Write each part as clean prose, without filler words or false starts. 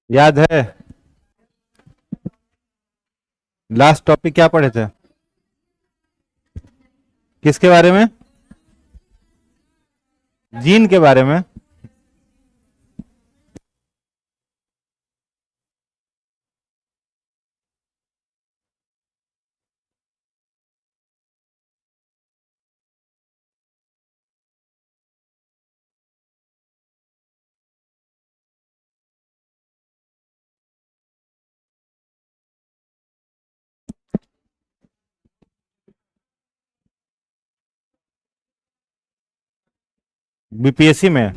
याद है last topic क्या पढ़े थे? किसके बारे में? जीन के बारे में। बीपीएससी में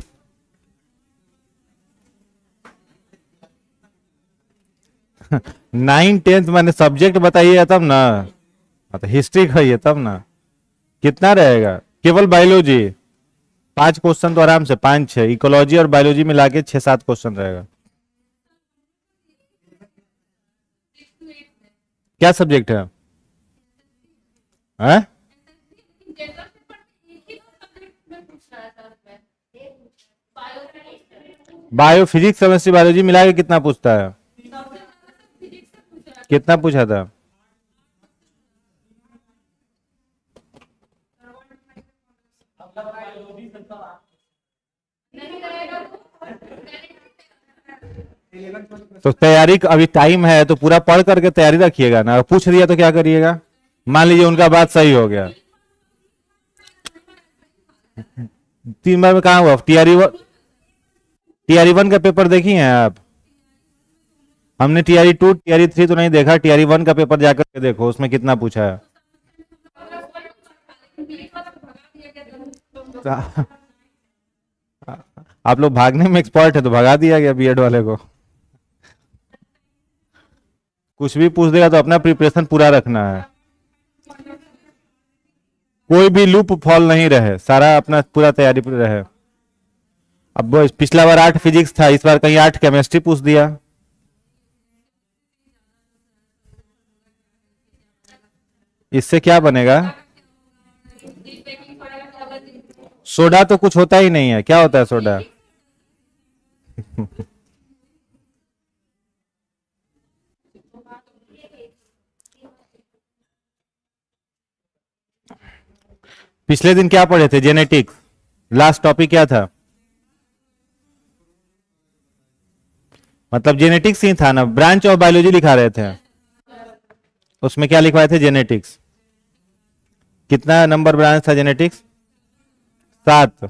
9th 10th मैंने सब्जेक्ट बताइए तब ना। तो हिस्ट्री कहिए तब ना। कितना रहेगा? केवल बायोलॉजी 5 क्वेश्चन तो आराम से 5 6, इकोलॉजी और बायोलॉजी मिला के 6 7 क्वेश्चन रहेगा। क्या सब्जेक्ट है? हैं? बायो फिजिक्स केमिस्ट्री बायोलॉजी मिला के कितना पूछता है? कितना पूछा था? तो तैयारी अभी टाइम है तो पूरा पढ़ करके तैयारी रखिएगा ना। पूछ दिया तो क्या करिएगा? मान लीजिए उनका बात सही हो गया, 3 बार में कहा हुआ? टीआरई 1 का पेपर देखी हैं आप? हमने टीआरई 2 टीआरई 3 तो नहीं देखा, टीआरई 1 का पेपर जाकर के देखो उसमें कितना पूछा है। आप लोग भागने में एक्सपर्ट है तो भगा दिया गया बीएड वाले को। कुछ भी पूछ देगा तो अपना प्रिपरेशन पूरा रखना है, कोई भी लूप फॉल नहीं रहे, सारा अपना पूरा तैयारी पर रहे। अब पिछला बार 8 फिजिक्स था, इस बार कहीं 8 केमिस्ट्री पूछ दिया। इससे क्या बनेगा? सोडा तो कुछ होता ही नहीं है। क्या होता है सोडा? पिछले दिन क्या पढ़े थे? जेनेटिक्स। लास्ट टॉपिक क्या था? मतलब जेनेटिक्स ही था ना, ब्रांच ऑफ बायोलॉजी लिखा रहे थे। उसमें क्या लिखवाए थे? जेनेटिक्स। कितना नंबर ब्रांच था जेनेटिक्स? 7।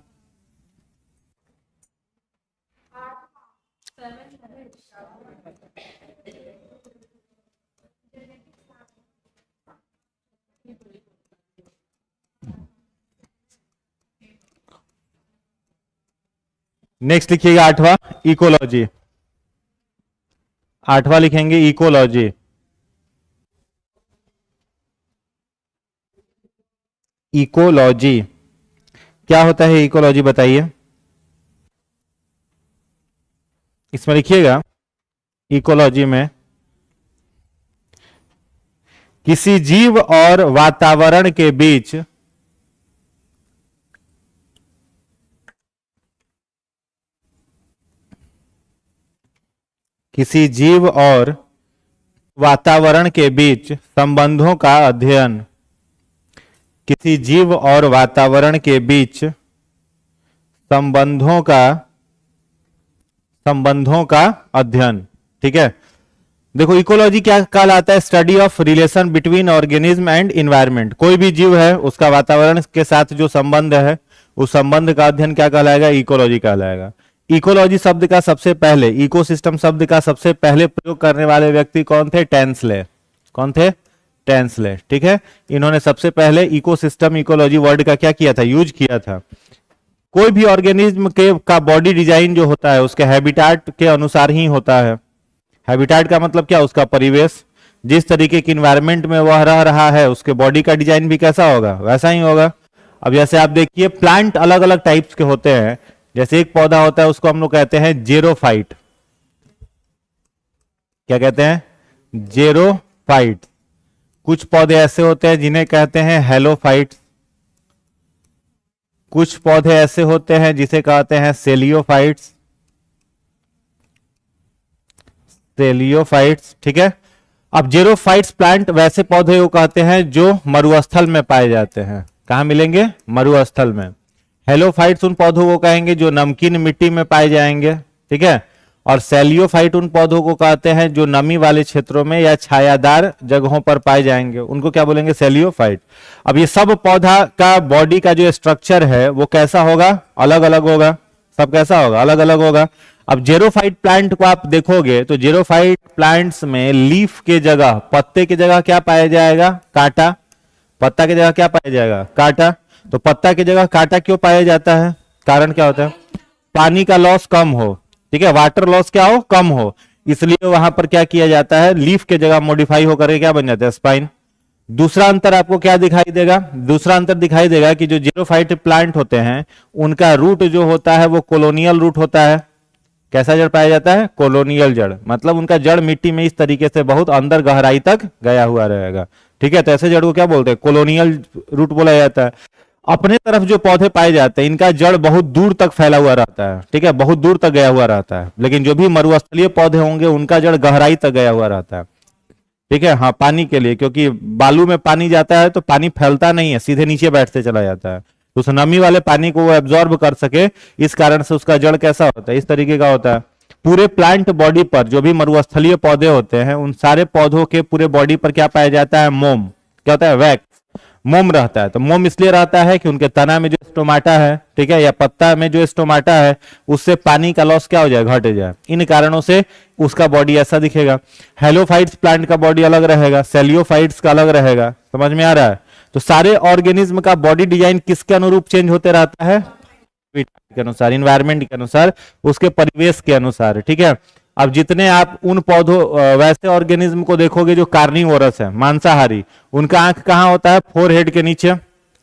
नेक्स्ट लिखिएगा 8वां, इकोलॉजी। 8वां लिखेंगे इकोलॉजी। इकोलॉजी क्या होता है? इकोलॉजी बताइए। इसमें लिखिएगा इकोलॉजी में किसी जीव और वातावरण के बीच किसी जीव और वातावरण के बीच संबंधों का अध्ययन। किसी जीव और वातावरण के बीच संबंधों का अध्ययन। ठीक है, देखो इकोलॉजी क्या कहलाता है? Study of relation between organism and environment. कोई भी जीव है उसका वातावरण के साथ जो संबंध है, उस संबंध का अध्ययन क्या कहलाएगा? इकोलॉजी कहलाएगा। इकोलॉजी शब्द का सबसे पहले, इकोसिस्टम शब्द का सबसे पहले प्रयोग करने वाले व्यक्ति कौन थे? टेंसले। कौन थे? टेंसले। ठीक है, इन्होंने सबसे पहले इकोसिस्टम इकोलॉजी वर्ड का क्या किया था? यूज किया था। कोई भी ऑर्गेनिज्म के का बॉडी डिजाइन जो होता है उसके हैबिटेट के अनुसार ही होता है। हैबिटेट का मतलब क्या? उसका परिवेश। जिस तरीके की इन्वायरमेंट में वह रह रहा है उसके बॉडी का डिजाइन भी कैसा होगा? वैसा ही होगा। अब जैसे आप देखिए प्लांट अलग अलग टाइप्स के होते हैं। जैसे एक पौधा होता है उसको हम लोग कहते हैं जेरोफाइट। क्या कहते हैं? जेरोफाइट। कुछ पौधे ऐसे होते हैं जिन्हें कहते हैं हेलोफाइट। कुछ पौधे ऐसे होते हैं जिसे कहते हैं सेलियोफाइट्स। सेलियोफाइट्स, ठीक है। अब जेरोफाइट्स प्लांट वैसे पौधे को कहते हैं जो मरुस्थल में पाए जाते हैं। कहाँ मिलेंगे? मरुस्थल में। हेलोफाइट्स उन पौधों को कहेंगे जो नमकीन मिट्टी में पाए जाएंगे, ठीक है। और सेलियोफाइट उन पौधों को कहते हैं जो नमी वाले क्षेत्रों में या छायादार जगहों पर पाए जाएंगे, उनको क्या बोलेंगे? सेलियोफाइट। अब ये सब पौधा का बॉडी का जो स्ट्रक्चर है वो कैसा होगा? अलग अलग होगा। सब कैसा होगा? अलग अलग होगा। अब जेरोफाइट प्लांट को आप देखोगे तो जेरोफाइट प्लांट्स में लीफ के जगह, पत्ते की जगह क्या पाया जाएगा? कांटा। पत्ता की जगह क्या पाया जाएगा? कांटा। तो पत्ता की जगह कांटा क्यों पाया जाता है? कारण क्या होता है? पानी का लॉस कम हो, ठीक है, वाटर लॉस क्या हो? कम हो, इसलिए वहां पर क्या किया जाता है? लीफ के जगह मॉडिफाई होकर के क्या बन जाता है? स्पाइन। दूसरा अंतर आपको क्या दिखाई देगा? दूसरा अंतर दिखाई देगा कि जो जीरोफाइट प्लांट होते हैं उनका रूट जो होता है वो कोलोनियल रूट होता है। कैसा जड़ पाया जाता है? कोलोनियल जड़। मतलब उनका जड़ मिट्टी में इस तरीके से बहुत अंदर गहराई तक गया हुआ रहेगा, ठीक है। तो ऐसे जड़ को क्या बोलते हैं? कोलोनियल रूट बोला जाता है। अपने तरफ जो पौधे पाए जाते हैं इनका जड़ बहुत दूर तक फैला हुआ रहता है, ठीक है, बहुत दूर तक गया हुआ रहता है। लेकिन जो भी मरुस्थलीय पौधे होंगे उनका जड़ गहराई तक गया हुआ रहता है, ठीक है। हाँ, पानी के लिए, क्योंकि बालू में पानी जाता है तो पानी फैलता नहीं है, सीधे नीचे बैठते चला जाता है। तो उस नमी वाले पानी को वो एब्जॉर्ब कर सके, इस कारण से उसका जड़ कैसा होता है? इस तरीके का होता है। पूरे प्लांट बॉडी पर जो भी मरुस्थलीय पौधे होते हैं उन सारे पौधों के पूरे बॉडी पर क्या पाया जाता है? मोम। क्या होता है? वैक्स, मोम रहता है। तो मोम इसलिए रहता है कि उनके तना में जो स्टोमाटा है, ठीक है, या पत्ता में जो स्टोमाटा है उससे पानी का लॉस क्या हो जाए? घट जाए। इन कारणों से उसका बॉडी ऐसा दिखेगा। हेलोफाइट्स प्लांट का बॉडी अलग रहेगा, सेलियोफाइट्स का अलग रहेगा। समझ में आ रहा है? तो सारे ऑर्गेनिज्म का बॉडी डिजाइन किसके अनुरूप चेंज होते रहता है? के अनुसार, इन्वायरमेंट के अनुसार, उसके परिवेश के अनुसार, ठीक है। अब जितने आप उन पौधों वैसे ऑर्गेनिज्म को देखोगे जो कार्निवोरस है, मांसाहारी, उनका आंख कहाँ होता है? फोरहेड के नीचे।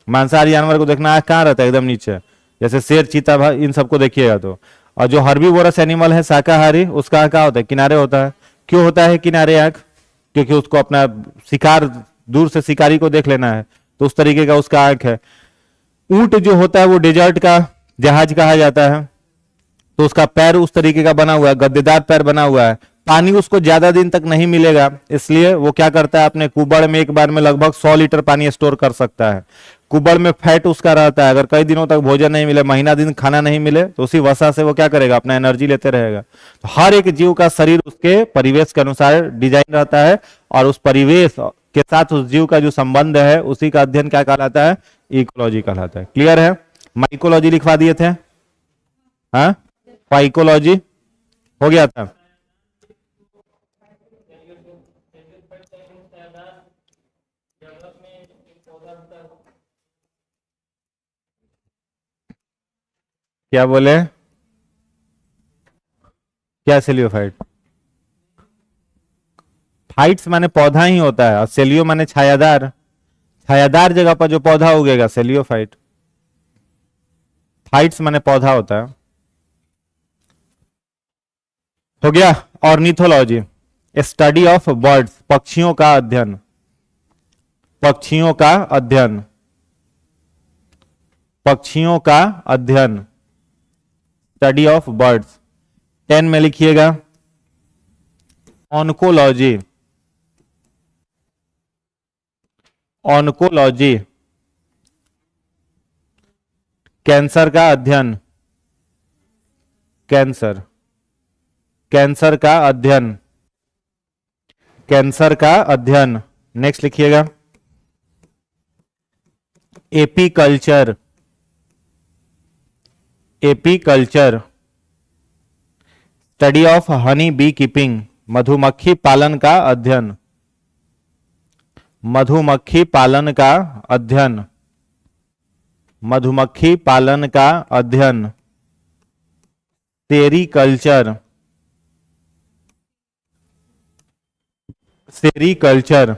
मांसाहारी जानवर को देखना आंख कहाँ रहता है? एकदम नीचे। जैसे शेर, चीता, इन सबको देखिएगा तो। और जो हर्बीवोरस एनिमल है शाकाहारी, उसका आंख कहाँ होता है? किनारे होता है। क्यों होता है किनारे आंख? क्योंकि उसको अपना शिकार, दूर से शिकारी को देख लेना है, तो उस तरीके का उसका आंख है। ऊंट जो होता है वो डेजर्ट का जहाज कहा जाता है, तो उसका पैर उस तरीके का बना हुआ है, गद्देदार पैर बना हुआ है। पानी उसको ज्यादा दिन तक नहीं मिलेगा, इसलिए वो क्या करता है? अपने कुबड़ में एक बार में लगभग 100 लीटर पानी स्टोर कर सकता है। कुबड़ में फैट उसका रहता है, अगर कई दिनों तक भोजन नहीं मिले, महीना दिन खाना नहीं मिले, तो उसी वसा से वो क्या करेगा? अपना एनर्जी लेते रहेगा। तो हर एक जीव का शरीर उसके परिवेश के अनुसार डिजाइन रहता है, और उस परिवेश के साथ उस जीव का जो संबंध है उसी का अध्ययन क्या कहलाता है? इकोलॉजी कहलाता है। क्लियर है? माइकोलॉजी लिखवा दिए थे, हाँ, फाइकोलॉजी हो गया था। क्या बोले? क्या? सेलियोफाइट। फाइट्स माने पौधा ही होता है, और सेलियो माने छायादार। छायादार जगह पर जो पौधा उगेगा सेलियोफाइट। फाइट्स माने पौधा होता है। हो गया। ऑर्निथोलॉजी, स्टडी ऑफ बर्ड्स, पक्षियों का अध्ययन। पक्षियों का अध्ययन, पक्षियों का अध्ययन, स्टडी ऑफ बर्ड्स। 10 में लिखिएगा ऑन्कोलॉजी। ऑन्कोलॉजी, कैंसर का अध्ययन। कैंसर, कैंसर का अध्ययन, कैंसर का अध्ययन। नेक्स्ट लिखिएगा apiculture. Apiculture, study of honey bee keeping, मधुमक्खी पालन का अध्ययन। मधुमक्खी पालन का अध्ययन, मधुमक्खी पालन का अध्ययन। सेरीकल्चर, सेरीकल्चर,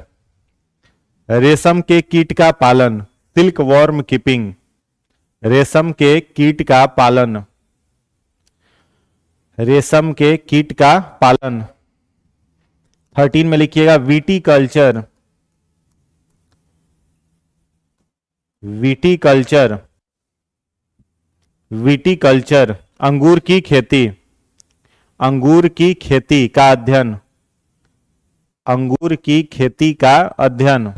रेशम के कीट का पालन, सिल्क वॉर्म कीपिंग, रेशम के कीट का पालन, रेशम के कीट का पालन। 13 में लिखिएगा विटीकल्चर। विटीकल्चर, विटीकल्चर, अंगूर की खेती, अंगूर की खेती का अध्ययन। अंगूर की खेती का अध्ययन।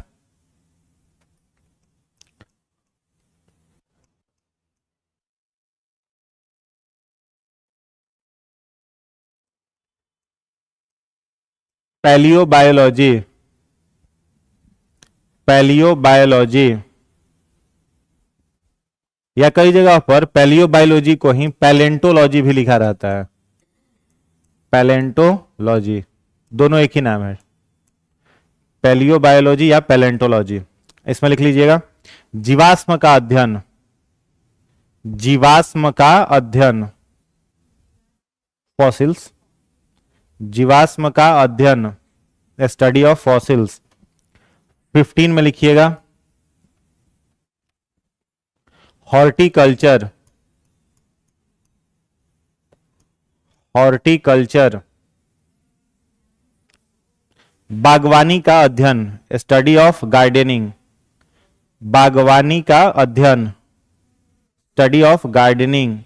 पैलियोबायोलॉजी, पैलियोबायोलॉजी, या कई जगह पर पैलियोबायोलॉजी को ही पैलेंटोलॉजी भी लिखा रहता है। पैलेंटोलॉजी, दोनों एक ही नाम है, पैलियोबायोलॉजी या पैलेंटोलॉजी। इसमें लिख लीजिएगा जीवाश्म का अध्ययन, जीवाश्म का अध्ययन, फॉसिल्स, जीवाश्म का अध्ययन, स्टडी ऑफ फॉसिल्स। 15 में लिखिएगा हॉर्टिकल्चर, हॉर्टिकल्चर, बागवानी का अध्ययन, स्टडी ऑफ गार्डनिंग, बागवानी का अध्ययन, स्टडी ऑफ गार्डनिंग,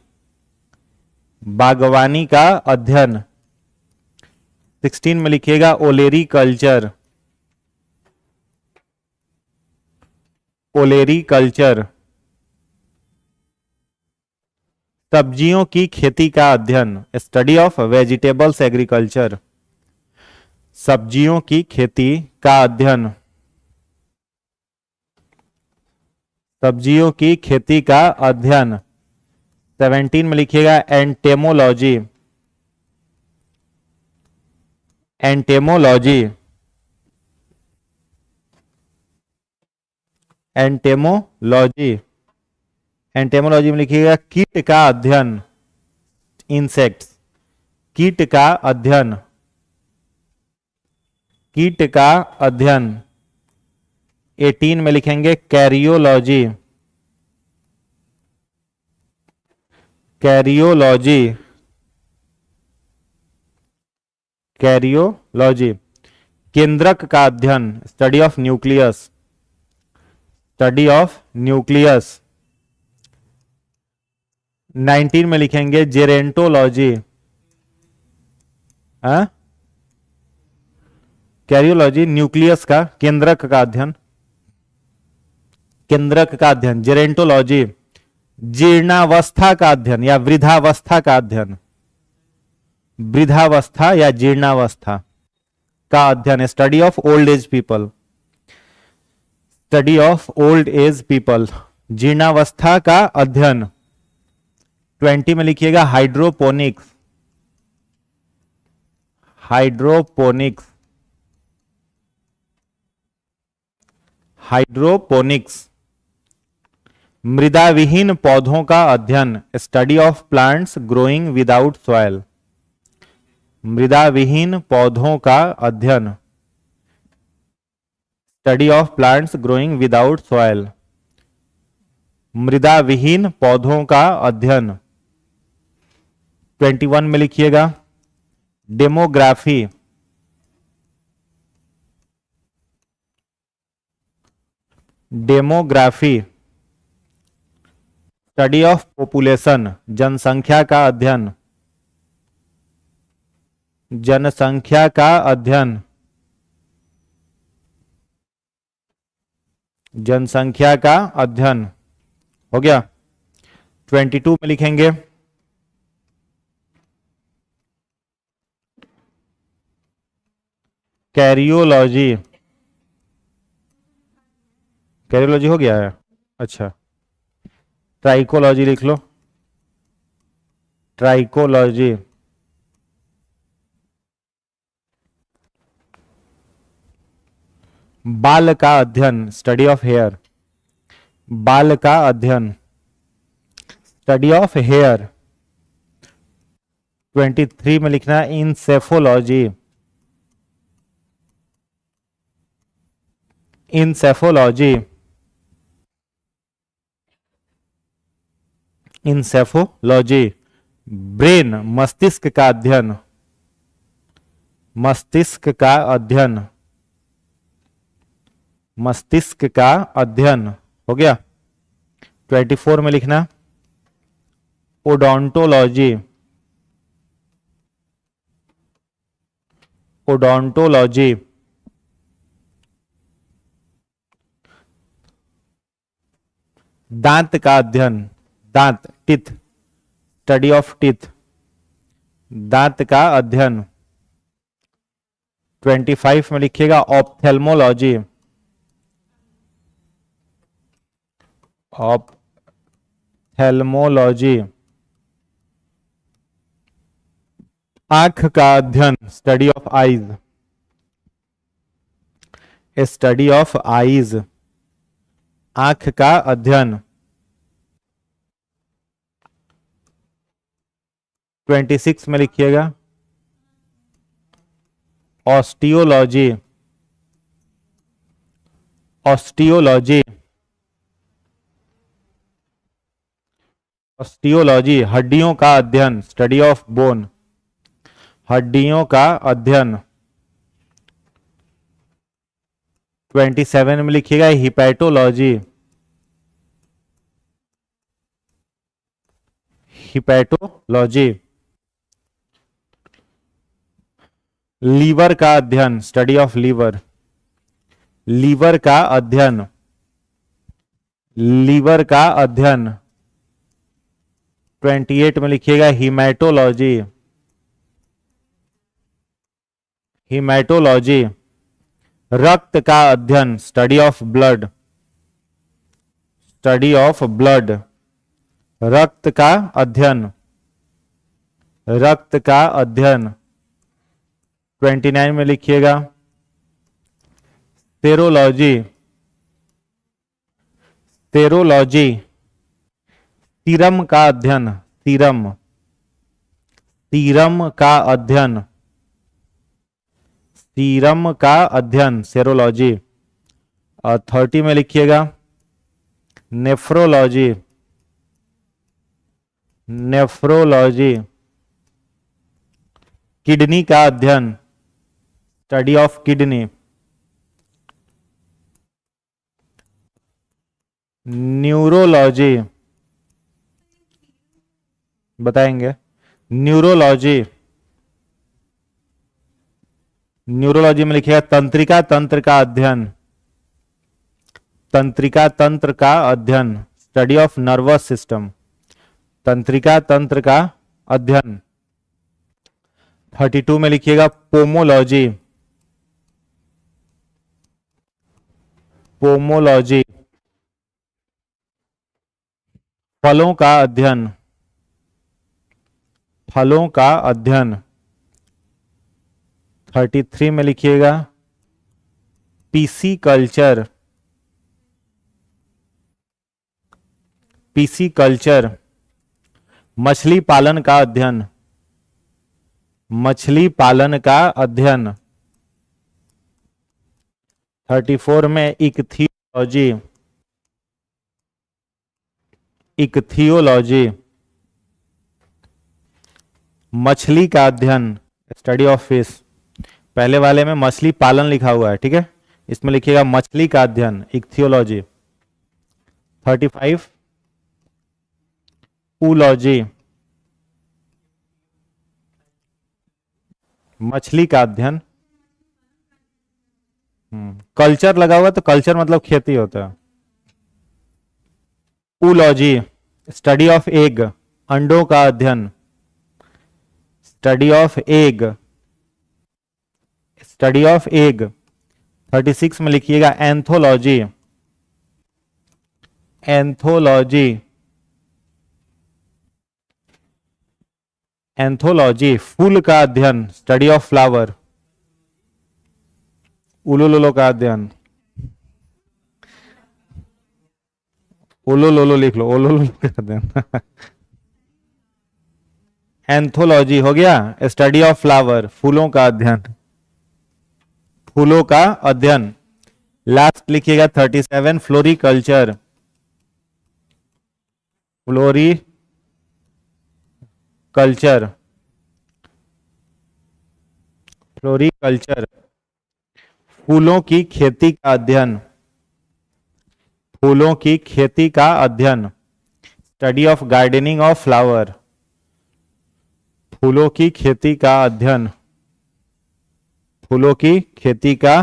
बागवानी का अध्ययन। 16 में लिखिएगा ओलेरी कल्चर, ओलेरी कल्चर, सब्जियों की खेती का अध्ययन, स्टडी ऑफ वेजिटेबल्स एग्रीकल्चर, सब्जियों की खेती का अध्ययन, सब्जियों की खेती का अध्ययन। 17 में लिखिएगा एंटेमोलॉजी, एंटेमोलॉजी, एंटेमोलॉजी, एंटेमोलॉजी में लिखिएगा कीट का अध्ययन, इंसेक्ट्स, कीट का अध्ययन, कीट का अध्ययन। 18 में लिखेंगे कैरियोलॉजी, कैरियोलॉजी, कैरियोलॉजी, केंद्रक का अध्ययन, study of nucleus, study of nucleus. 19 में लिखेंगे जेरेंटोलॉजी, कैरियोलॉजी न्यूक्लियस का, केंद्रक का अध्ययन, केंद्रक का अध्ययन, जेरेंटोलॉजी, जीर्णावस्था का अध्ययन या वृद्धावस्था का अध्ययन, वृद्धावस्था या जीर्णावस्था का अध्ययन, study of old age people, study of old age people, जीर्णावस्था का अध्ययन। 20 में लिखिएगा हाइड्रोपोनिक्स, हाइड्रोपोनिक्स, हाइड्रोपोनिक्स, मृदा विहीन पौधों का अध्ययन, study of plants growing without soil, मृदा विहीन पौधों का अध्ययन, study of plants growing without soil, मृदा विहीन पौधों का अध्ययन। 21 में लिखिएगा demography, demography, study of population, जनसंख्या का अध्ययन, जनसंख्या का अध्ययन, जनसंख्या का अध्ययन। हो गया। 22 में लिखेंगे कैरियोलॉजी, कैरियोलॉजी हो गया है, अच्छा। ट्राइकोलॉजी लिख लो, ट्राइकोलॉजी, बाल का अध्ययन, स्टडी ऑफ हेयर, बाल का अध्ययन, स्टडी ऑफ हेयर। 23 में लिखना है इंसेफोलॉजी, इंसेफोलॉजी, इंसेफोलॉजी, ब्रेन, मस्तिष्क का अध्ययन, मस्तिष्क का अध्ययन, मस्तिष्क का अध्ययन। हो गया। 24 में लिखना ओडोंटोलॉजी, ओडोंटोलॉजी, दांत का अध्ययन, दांत, टीथ, स्टडी ऑफ टीथ, दांत का अध्ययन। 25 में लिखिएगा ऑप्थेल्मोलॉजी, ऑप्थेल्मोलॉजी, आंख का अध्ययन, study of eyes, study of eyes, आंख का अध्ययन। 26 में लिखिएगा ऑस्टियोलॉजी, ऑस्टियोलॉजी, ऑस्टियोलॉजी, हड्डियों का अध्ययन, स्टडी ऑफ बोन, हड्डियों का अध्ययन। 27 में लिखिएगा हिपैटोलॉजी, हिपैटोलॉजी, लीवर का अध्ययन, स्टडी ऑफ लीवर, लीवर का अध्ययन, लीवर का अध्ययन। 28 में लिखिएगा हीमेटोलॉजी, हीमेटोलॉजी, रक्त का अध्ययन, study of blood, study of blood, रक्त का अध्ययन, रक्त का अध्ययन। 29 में लिखिएगा सेरोलॉजी, सेरोलॉजी, सीरम का अध्ययन, सीरम, सीरम का अध्ययन, सीरम का अध्ययन, सेरोलॉजी। और 30 में लिखिएगा नेफ्रोलॉजी, नेफ्रोलॉजी, किडनी का अध्ययन, स्टडी ऑफ किडनी। न्यूरोलॉजी बताएंगे, न्यूरोलॉजी, न्यूरोलॉजी में लिखिएगा तंत्रिका तंत्र का अध्ययन, तंत्रिका तंत्र का अध्ययन, स्टडी ऑफ नर्वस सिस्टम, तंत्रिका तंत्र का अध्ययन। 32 में लिखिएगा पोमोलॉजी, पोमोलॉजी, फलों का अध्ययन, फलों का अध्ययन। 33 में लिखिएगा पीसी कल्चर, पीसी कल्चर, मछली पालन का अध्ययन, मछली पालन का अध्ययन। 34 में इक्थियोलॉजी, इक्थियोलॉजी, मछली का अध्ययन, स्टडी ऑफ फिश। पहले वाले में मछली पालन लिखा हुआ है, ठीक है, इसमें लिखिएगा मछली का अध्ययन, इक्थियोलॉजी। 35 ऊलॉजी, मछली का अध्ययन। कल्चर लगा हुआ तो कल्चर मतलब खेती होता है। ऊलॉजी, स्टडी ऑफ एग, अंडों का अध्ययन, study of egg, study of egg. 36 में लिखिएगा एंथोलॉजी, एंथोलॉजी, एंथोलॉजी, फूल का अध्ययन, स्टडी ऑफ फ्लावर, उलोलोलो का अध्ययन, ओलोलोलो लिख लो, ओलोलोलो का अध्ययन। एंथोलॉजी हो गया, स्टडी ऑफ फ्लावर, फूलों का अध्ययन, फूलों का अध्ययन। लास्ट लिखिएगा 37 फ्लोरिकल्चर, फ्लोरी कल्चर, फ्लोरिकल्चर, फूलों की खेती का अध्ययन, फूलों की खेती का अध्ययन, study of gardening of flower, फूलों की खेती का अध्ययन, फूलों की खेती का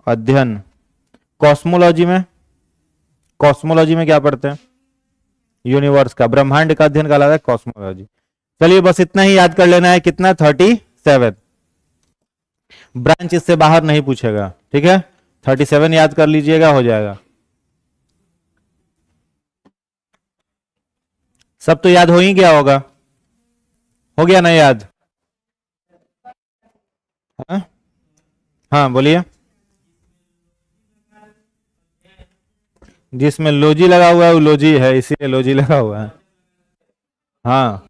अध्ययन। कॉस्मोलॉजी में, कॉस्मोलॉजी में क्या पढ़ते हैं? यूनिवर्स का, ब्रह्मांड का अध्ययन कहलाता है कॉस्मोलॉजी। चलिए बस इतना ही याद कर लेना है, कितना 37। ब्रांच इससे बाहर नहीं पूछेगा, ठीक है। 37 याद कर लीजिएगा, हो जाएगा। सब तो याद हो ही गया होगा, हो गया ना याद? हाँ, हाँ बोलिए। जिसमें लोजी लगा हुआ है वो लोजी है, इसीलिए लोजी लगा हुआ है। हाँ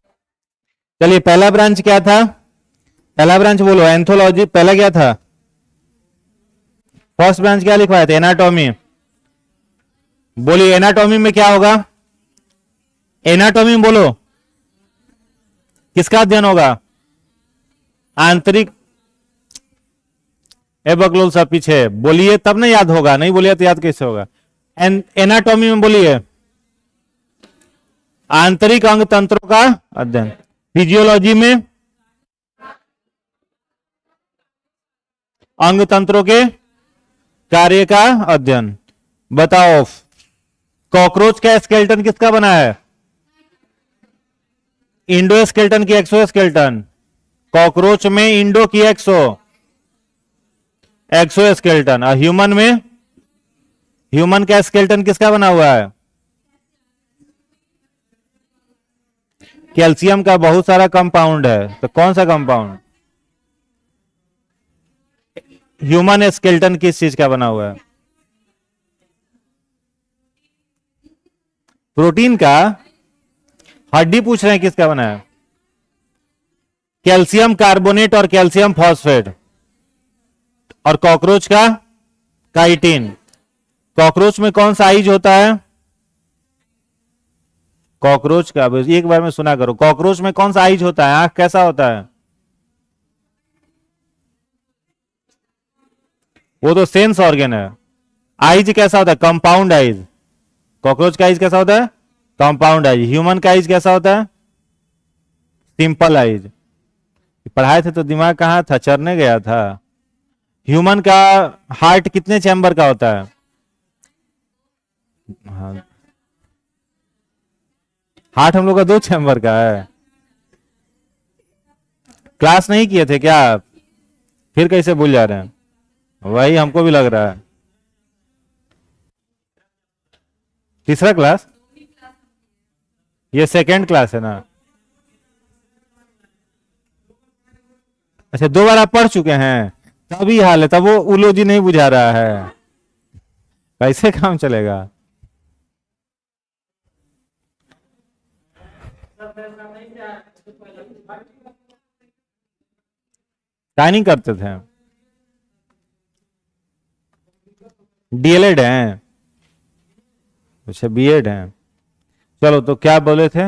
चलिए, पहला ब्रांच क्या था? पहला ब्रांच बोलो, एंथोलॉजी। पहला क्या था? फर्स्ट ब्रांच क्या लिखवाए थे? एनाटॉमी। बोलिए एनाटॉमी में क्या होगा? एनाटॉमी में बोलो किसका अध्ययन होगा? आंतरिक। ए बकलोल सब पीछे बोलिए तब ना याद होगा, नहीं बोलिए तो याद कैसे होगा? एनाटॉमी में बोलिए आंतरिक अंग तंत्रों का अध्ययन। फिजियोलॉजी में अंग तंत्रों के कार्य का अध्ययन। बताओ कॉकरोच का स्केलेटन किसका बना है? इंडो स्केलेटन की एक्सो स्केलेटन? कॉकरोच में इंडो की एक्सो स्केलेटन। और ह्यूमन में, ह्यूमन का स्केलेटन किसका बना हुआ है? कैल्शियम का बहुत सारा कंपाउंड है, तो कौन सा कंपाउंड? ह्यूमन स्केलेटन किस चीज का बना हुआ है? प्रोटीन का। हड्डी पूछ रहे हैं किसका बना है? कैल्शियम कार्बोनेट और कैल्शियम फॉस्फेट। और कॉकरोच का काइटिन। कॉकरोच में कौन सा आइज होता है? कॉकरोच का एक बार में सुना करो, कॉकरोच में कौन सा आइज होता है? आंख कैसा होता है? वो तो सेंस ऑर्गन है। आइज कैसा होता है? Compound eyes. कॉकरोच का आइज कैसा होता है? Compound eyes. ह्यूमन का आइज कैसा होता है? Simple eyes. पढ़ाए थे तो दिमाग कहां था, चरने गया था। ह्यूमन का हार्ट कितने चैम्बर का होता है? हाँ, हार्ट हम लोग का 2 चैम्बर का है। क्लास नहीं किए थे क्या आप? फिर कैसे भूल जा रहे हैं? वही हमको भी लग रहा है। तीसरा क्लास? ये सेकेंड क्लास है ना? अच्छा 2 बार आप पढ़ चुके हैं, तभी हाल है, तब वो उलोजी नहीं बुझा रहा है। कैसे काम चलेगा? क्या नहीं करते थे? डीएलएड है? अच्छा बीएड है। चलो तो क्या बोले थे?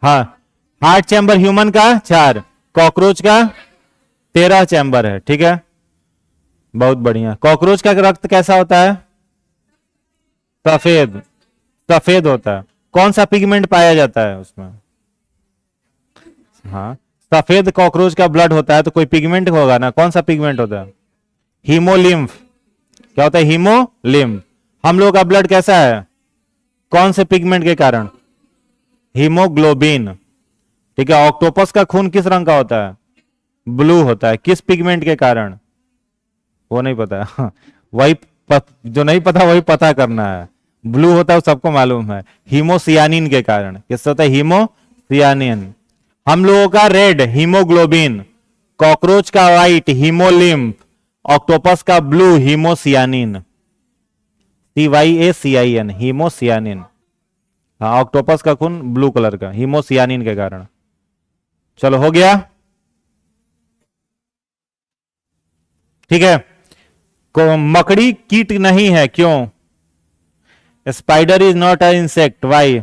हाँ, हार्ट चैम्बर ह्यूमन का 4, कॉकरोच का 13 चैम्बर है, ठीक है। बहुत बढ़िया। कॉकरोच का रक्त कैसा होता है? सफेद। सफेद होता है। कौन सा पिगमेंट पाया जाता है उसमें? हाँ, सफेद कॉकरोच का ब्लड होता है तो कोई पिगमेंट होगा ना, कौन सा पिगमेंट होता है? हीमोलिम्फ। क्या होता है? हीमोलिम्फ। हम लोग का ब्लड कैसा है? कौन से पिगमेंट के कारण? हीमोग्लोबिन, ठीक है। ऑक्टोपस का खून किस रंग का होता है? ब्लू होता है। किस पिगमेंट के कारण? वो नहीं पता। जो नहीं पता वही पता करना है। ब्लू होता है वो सबको मालूम है। हीमोसियानिन के कारण। किससे होता है? हीमोसियानिन। हम लोगों का रेड हीमोग्लोबिन, कॉकरोच का व्हाइट हीमोलिम्फ, ऑक्टोपस का ब्लू हीमोसियानिन। CYACIN, हीमोसियानिन। हाँ, ऑक्टोपस का खून ब्लू कलर का, हीमोसियानिन के कारण। चलो हो गया, ठीक है। मकड़ी कीट नहीं है, क्यों? Spider is not a insect, why?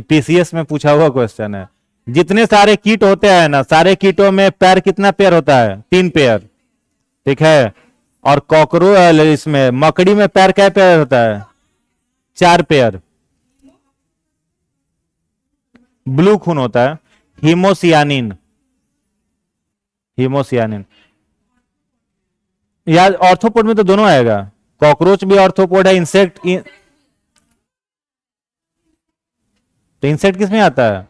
PCS में पूछा हुआ क्वेश्चन है। जितने सारे कीट होते हैं ना, सारे कीटों में पैर कितना पैर होता है? 3 पैर, ठीक है। और कॉकरोच इसमें मकड़ी में पैर क्या पैर होता है? 4 पैर। ब्लू खून होता है, हीमोसियानिन। हीमोसियानिन यार, ऑर्थोपोड में तो दोनों आएगा। कॉकरोच भी ऑर्थोपोड है, इंसेक्ट तो इंसेक्ट किस में आता है?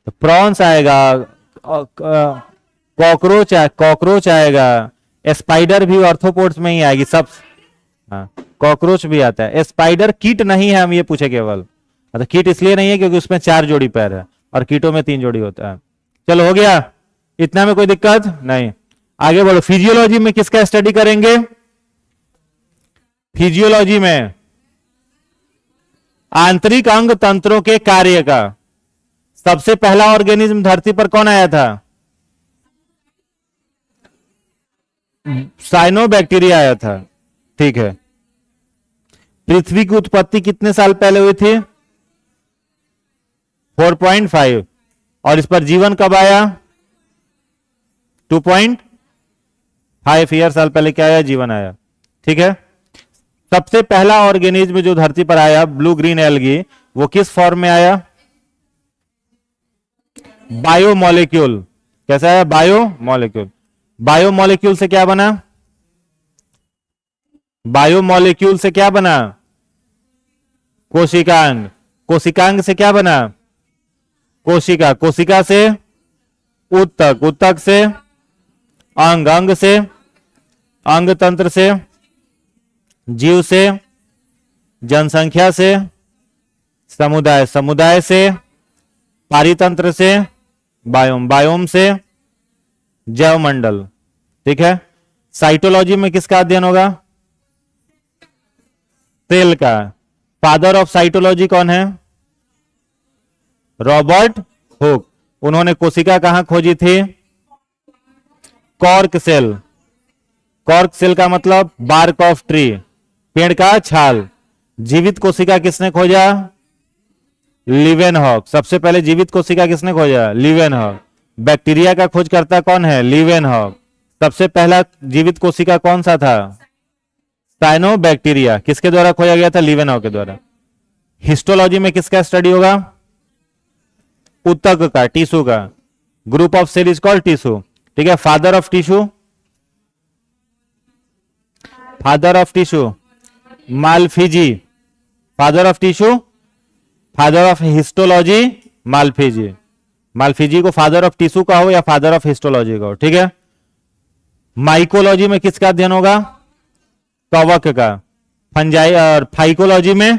तो प्रॉन्स आएगा, कॉकरोच आएगा, स्पाइडर भी ऑर्थोपोड्स में ही आएगी सब। हाँ, कॉकरोच भी आता है। स्पाइडर कीट नहीं है, हम ये पूछे केवल। तो कीट इसलिए नहीं है क्योंकि उसमें 4 जोड़ी पैर है और कीटों में 3 जोड़ी होता है। चलो हो गया, इतना में कोई दिक्कत नहीं। आगे बढ़ो, फिजियोलॉजी में किसका स्टडी करेंगे? फिजियोलॉजी में आंतरिक अंग तंत्रों के कार्य का। सबसे पहला ऑर्गेनिज्म धरती पर कौन आया था? साइनोबैक्टीरिया आया था। ठीक है। पृथ्वी की उत्पत्ति कितने साल पहले हुई थी? 4.5। और इस पर जीवन कब आया? 2.5 ईयर साल पहले क्या आया? जीवन आया। ठीक है। सबसे पहला ऑर्गेनिज्म जो धरती पर आया, ब्लू ग्रीन एल्गी, वो किस फॉर्म में आया? बायोमोलिक्यूल। कैसा है? बायोमोलिक्यूल। बायोमोलिक्यूल से क्या बना? बायोमोलिक्यूल से क्या बना? कोशिकांग। कोशिकांग से क्या बना? कोशिका। कोशिका से उत्तक। उत्तक से अंग। अंग से अंग तंत्र से जीव से जनसंख्या से समुदाय। समुदाय से पारितंत्र से बायोम। बायोम से जैव मंडल। ठीक है। साइटोलॉजी में किसका अध्ययन होगा? सेल का। फादर ऑफ साइटोलॉजी कौन है? Robert Hooke. उन्होंने कोशिका कहां खोजी थी? Cork cell. कॉर्क सेल का मतलब बार्क ऑफ ट्री, पेड़ का छाल। जीवित कोशिका किसने खोजा? लीवेनहॉक। सबसे पहले जीवित कोशिका किसने खोजा? लीवेनहॉक। बैक्टीरिया का खोजकर्ता कौन है? लीवेनहॉक। सबसे पहला जीवित कोशिका कौन सा था? साइनोबैक्टीरिया। किसके द्वारा खोजा गया था? लीवेनहॉक के द्वारा। हिस्टोलॉजी में किसका स्टडी होगा? ऊतक का, टिश्यू का। Group of cell is called tissue. ठीक है। Father of tissue? Father of tissue Malpighi. Father of tissue, father of histology Malpighi. Malpighi को फादर ऑफ टिश्यू का हो या फादर ऑफ हिस्टोलॉजी का हो। ठीक है। माइकोलॉजी में किसका अध्ययन होगा? कवक का। फंजाई और फाइकोलॉजी में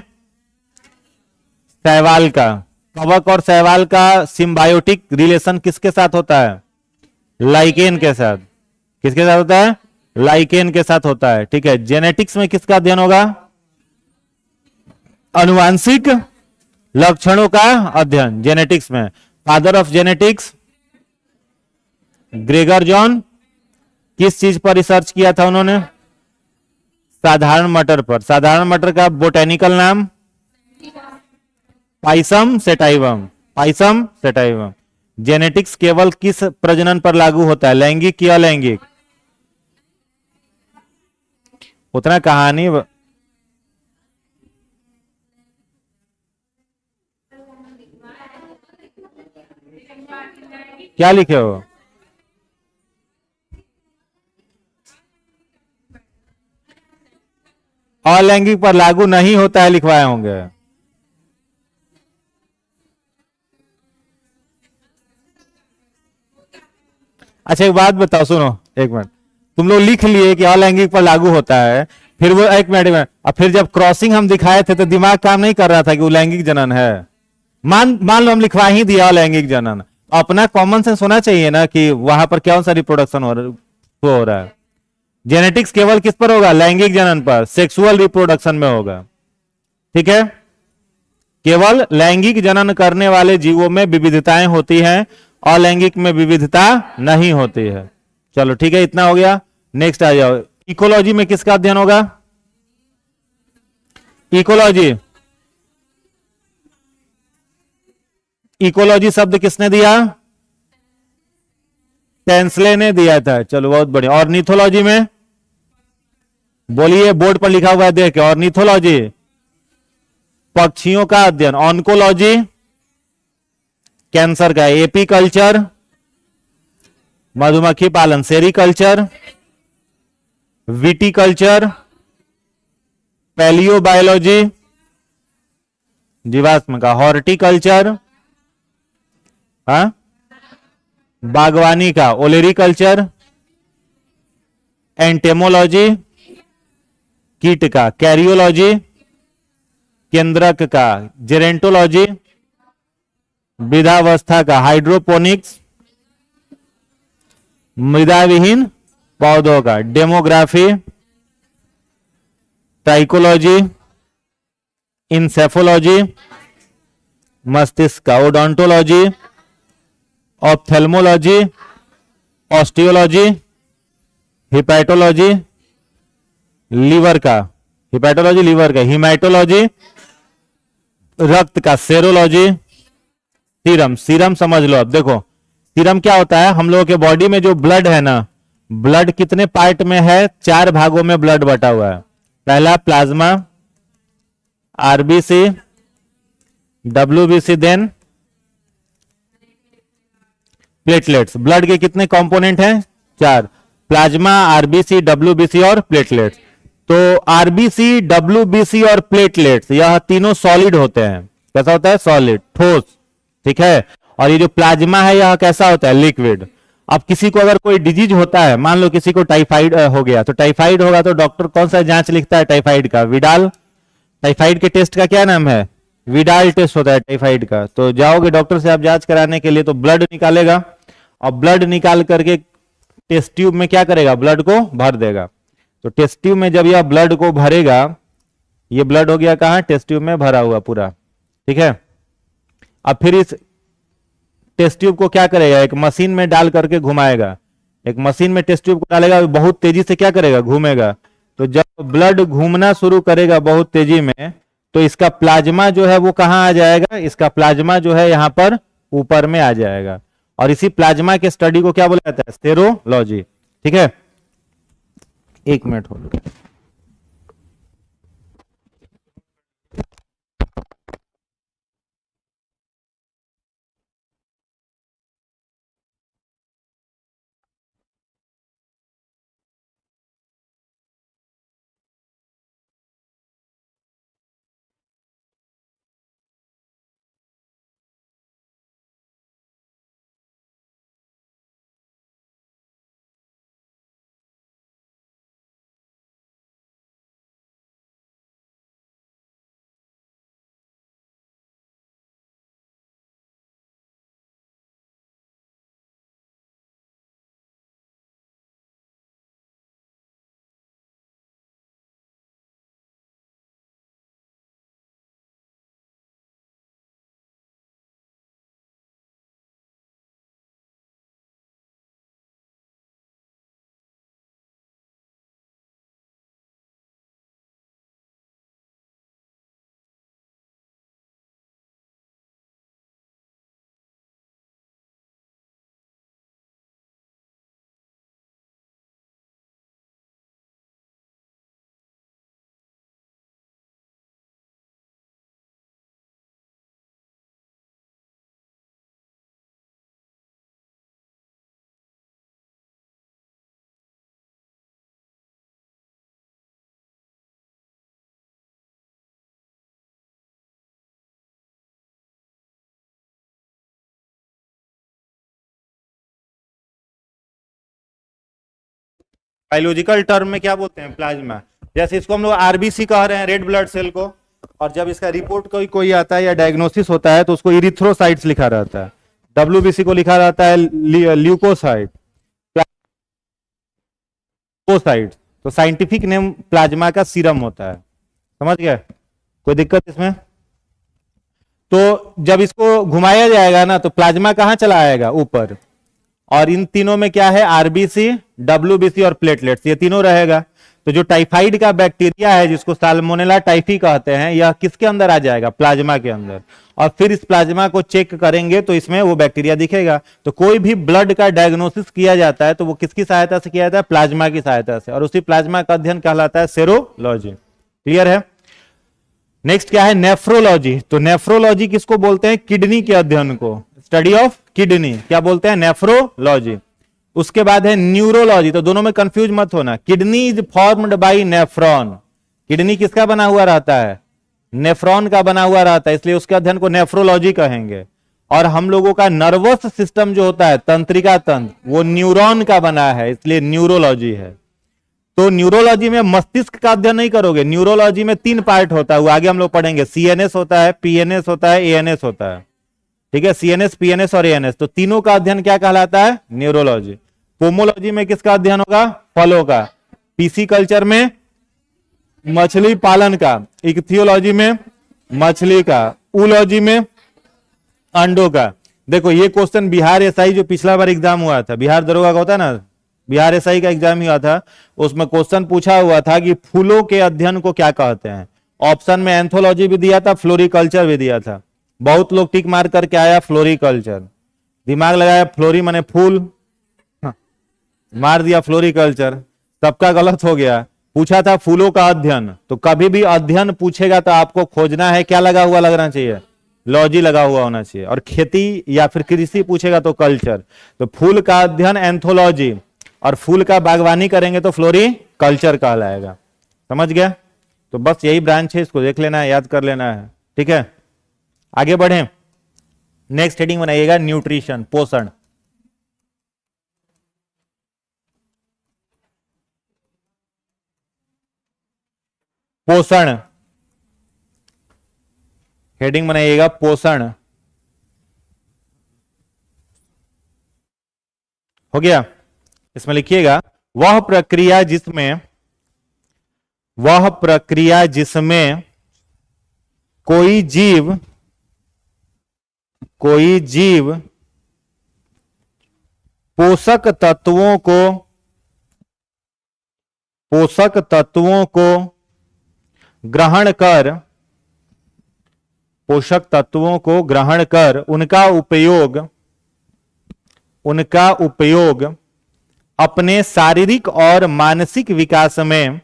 शैवाल का। कवक और शैवाल का सिम्बायोटिक रिलेशन किसके साथ होता है? लाइकेन के साथ। किसके साथ होता है? लाइकेन के साथ होता है। ठीक है। जेनेटिक्स में किसका अध्ययन होगा? अनुवांशिक लक्षणों का अध्ययन जेनेटिक्स में। Father of genetics Gregor John. किस चीज पर रिसर्च किया था उन्होंने? साधारण मटर पर। साधारण मटर का बोटेनिकल नाम? Pisum sativum. Pisum sativum. Genetics केवल किस प्रजनन पर लागू होता है? लैंगिक या अलैंगिक? उतना कहानी क्या लिखे हो? अलैंगिक पर लागू नहीं होता है लिखवाए होंगे। अच्छा एक बात बताओ, सुनो एक मिनट। तुम लोग लिख लिए कि अलैंगिक पर लागू होता है, फिर वो एक मिनट में, और फिर जब क्रॉसिंग हम दिखाए थे तो दिमाग काम नहीं कर रहा था कि वो लैंगिक जनन है। मान लो हम लिखवा ही दिया लैंगिक जनन, अपना कॉमन सेंस होना चाहिए ना कि वहां पर कौन सा रिप्रोडक्शन हो रहा है। जेनेटिक्स केवल किस पर होगा? लैंगिक जनन पर, सेक्सुअल रिप्रोडक्शन में होगा। ठीक है। केवल लैंगिक जनन करने वाले जीवों में विविधताएं होती हैं, अलैंगिक में विविधता नहीं होती है। चलो ठीक है, इतना हो गया। नेक्स्ट आ जाओ। इकोलॉजी में किसका अध्ययन होगा? इकोलॉजी। इकोलॉजी शब्द किसने दिया? टेंसले ने दिया था। चलो बहुत बढ़िया। ऑर्निथोलॉजी में बोलिए, बोर्ड पर लिखा हुआ है देख। ऑर्निथोलॉजी पक्षियों का अध्ययन। ऑन्कोलॉजी कैंसर का। एपीकल्चर मधुमक्खी पालन। सेरिकल्चर विटीकल्चर पैलियोबायोलॉजी जीवाश्म का, हॉर्टिकल्चर हाँ बागवानी का, ओलेरिकल्चर, एंटेमोलॉजी कीट का, कैरियोलॉजी केंद्रक का, जेरेंटोलॉजी विधावस्था का, हाइड्रोपोनिक्स मृदा विहीन पौधों का, डेमोग्राफी, टाइकोलॉजी, इंसेफोलॉजी मस्तिष्क का, odontology, ophthalmology, osteology, hepatology liver का, हिपैटोलॉजी लीवर का, हिमैटोलॉजी रक्त का, सेरोलॉजी, सीरम, सीरम समझ लो। अब देखो सीरम क्या होता है, हम लोगों के बॉडी में जो ब्लड है ना, ब्लड कितने पार्ट में है, 4 भागों में ब्लड बटा हुआ है। पहला plasma, RBC, WBC, then platelets. Blood के कितने कंपोनेंट हैं, 4, प्लाज्मा, आरबीसी, डब्ल्यूबीसी और प्लेटलेट्स। तो आरबीसी, डब्ल्यूबीसी और प्लेटलेट्स यह तीनों सॉलिड होते हैं। कैसा होता है, सॉलिड, ठोस, ठीक है। और ये जो प्लाज्मा है यह कैसा होता है, लिक्विड। अब किसी को अगर कोई डिजीज होता है, मान लो किसी को टाइफाइड हो गया, तो टाइफाइड होगा तो डॉक्टर कौन सा जांच लिखता है, टाइफाइड का, विडाल। टाइफाइड के टेस्ट का क्या नाम है, विडाल टेस्ट होता है टाइफाइड का। तो जाओगे डॉक्टर से आप जांच कराने के लिए, तो ब्लड निकालेगा और ब्लड निकाल करके टेस्ट ट्यूब में क्या करेगा, ब्लड को भर देगा। तो टेस्ट ट्यूब में जब यह ब्लड को भरेगा, ये ब्लड हो गया कहां, टेस्ट ट्यूब में भरा हुआ पूरा, ठीक है। अब फिर इस टेस्ट ट्यूब को क्या करेगा, एक मशीन में डाल करके घुमाएगा। एक मशीन में टेस्ट ट्यूब को डालेगा, बहुत तेजी से क्या करेगा, घूमेगा। तो जब ब्लड घूमना शुरू करेगा बहुत तेजी में, तो इसका प्लाज्मा जो है वो कहां आ जाएगा, इसका प्लाज्मा जो है यहां पर ऊपर में आ जाएगा। और इसी प्लाज्मा के स्टडी को क्या बोला जाता है, सेरोलॉजी, ठीक है। 1 मिनट हो गया। बायोलॉजिकल टर्म में क्या बोलते हैं, प्लाज्मा। जैसे इसको हम लोग आरबीसी कह रहे हैं, रेड ब्लड सेल को। और जब इसका रिपोर्ट कोई आता है या डायग्नोसिस होता है, तो उसको इरिथ्रोसाइट्स लिखा रहता है। डब्ल्यूबीसी को लिखा रहता है ल्यूकोसाइट, ल्यूकोसाइट। तो साइंटिफिक नेम प्लाज्मा का सीरम होता है। समझ गए, कोई दिक्कत इसमें। तो जब इसको घुमाया जाएगा ना, तो प्लाज्मा कहां चला आएगा, ऊपर। और इन तीनों में क्या है, आरबीसी, डब्ल्यूबीसी और प्लेटलेट्स, ये तीनों रहेगा। तो जो टाइफाइड का बैक्टीरिया है, जिसको साल्मोनेला टाइफी कहते हैं, यह किसके अंदर आ जाएगा, प्लाज्मा के अंदर। और फिर इस प्लाज्मा को चेक करेंगे तो इसमें वो बैक्टीरिया दिखेगा। तो कोई भी ब्लड का डायग्नोसिस किया जाता है तो वो किसकी सहायता से किया जाता है, प्लाज्मा की सहायता से। और उसी प्लाज्मा का अध्ययन कहलाता है सेरोलॉजी। क्लियर है। नेक्स्ट क्या है, नेफ्रोलॉजी। तो नेफ्रोलॉजी किसको बोलते हैं, किडनी के अध्ययन को, स्टडी ऑफ किडनी, क्या बोलते हैं, नेफ्रोलॉजी। उसके बाद है न्यूरोलॉजी। तो दोनों में कंफ्यूज मत होना। Kidney is formed by nephron, kidney किसका बना हुआ रहता है? नेफ्रॉन का बना हुआ रहता है, इसलिए उसके अध्ययन को नेफ्रोलॉजी कहेंगे। और हम लोगों का नर्वस सिस्टम जो होता है, तंत्रिका तंत्र, वो न्यूरॉन का बना है, इसलिए न्यूरोलॉजी है। तो न्यूरोलॉजी में मस्तिष्क का अध्ययन नहीं करोगे, न्यूरोलॉजी में 3 पार्ट होता है, वो आगे हम लोग पढ़ेंगे। सीएनएस होता है, पीएनएस होता है, एएनएस होता है, ठीक है, सीएनएस, पीएनएस और एएनएस। तो तीनों का अध्ययन क्या कहलाता है? न्यूरोलॉजी। पोमोलॉजी में किसका अध्ययन होगा? फलों का। पीसी कल्चर में मछली पालन का। इक्थियोलॉजी में मछली का। ऊलॉजी में अंडों का। देखो ये क्वेश्चन बिहार एसआई जो पिछला बार एग्जाम हुआ था, बिहार दरोगा का होता है ना, बिहार एसआई का एग्जाम हुआ था, उसमें क्वेश्चन पूछा हुआ था कि फूलों के अध्ययन को क्या कहते हैं। ऑप्शन में एंथोलॉजी भी दिया था, फ्लोरिकल्चर भी दिया था। बहुत लोग टिक मार करके आया फ्लोरिकल्चर, दिमाग लगाया फ्लोरी माने फूल, मार दिया फ्लोरिकल्चर, सबका गलत हो गया। पूछा था फूलों का अध्ययन, तो कभी भी अध्ययन पूछेगा तो आपको खोजना है क्या लगा हुआ लगना चाहिए, लॉजी लगा हुआ होना चाहिए। और खेती या फिर कृषि पूछेगा तो कल्चर। तो फूल का अध्ययन एंथोलॉजी, और फूल का बागवानी करेंगे तो फ्लोरिकल्चर कहलाएगा। समझ गया? तो बस यही ब्रांच है, इसको देख लेना है, याद कर लेना है, ठीक है। आगे बढ़े, नेक्स्ट हेडिंग बनाइएगा न्यूट्रिशन, पोषण। पोषण हेडिंग बनाइएगा पोषण। हो गया? इसमें लिखिएगा वह प्रक्रिया जिसमें कोई जीव पोषक तत्वों को ग्रहण कर उनका उपयोग अपने शारीरिक और मानसिक विकास में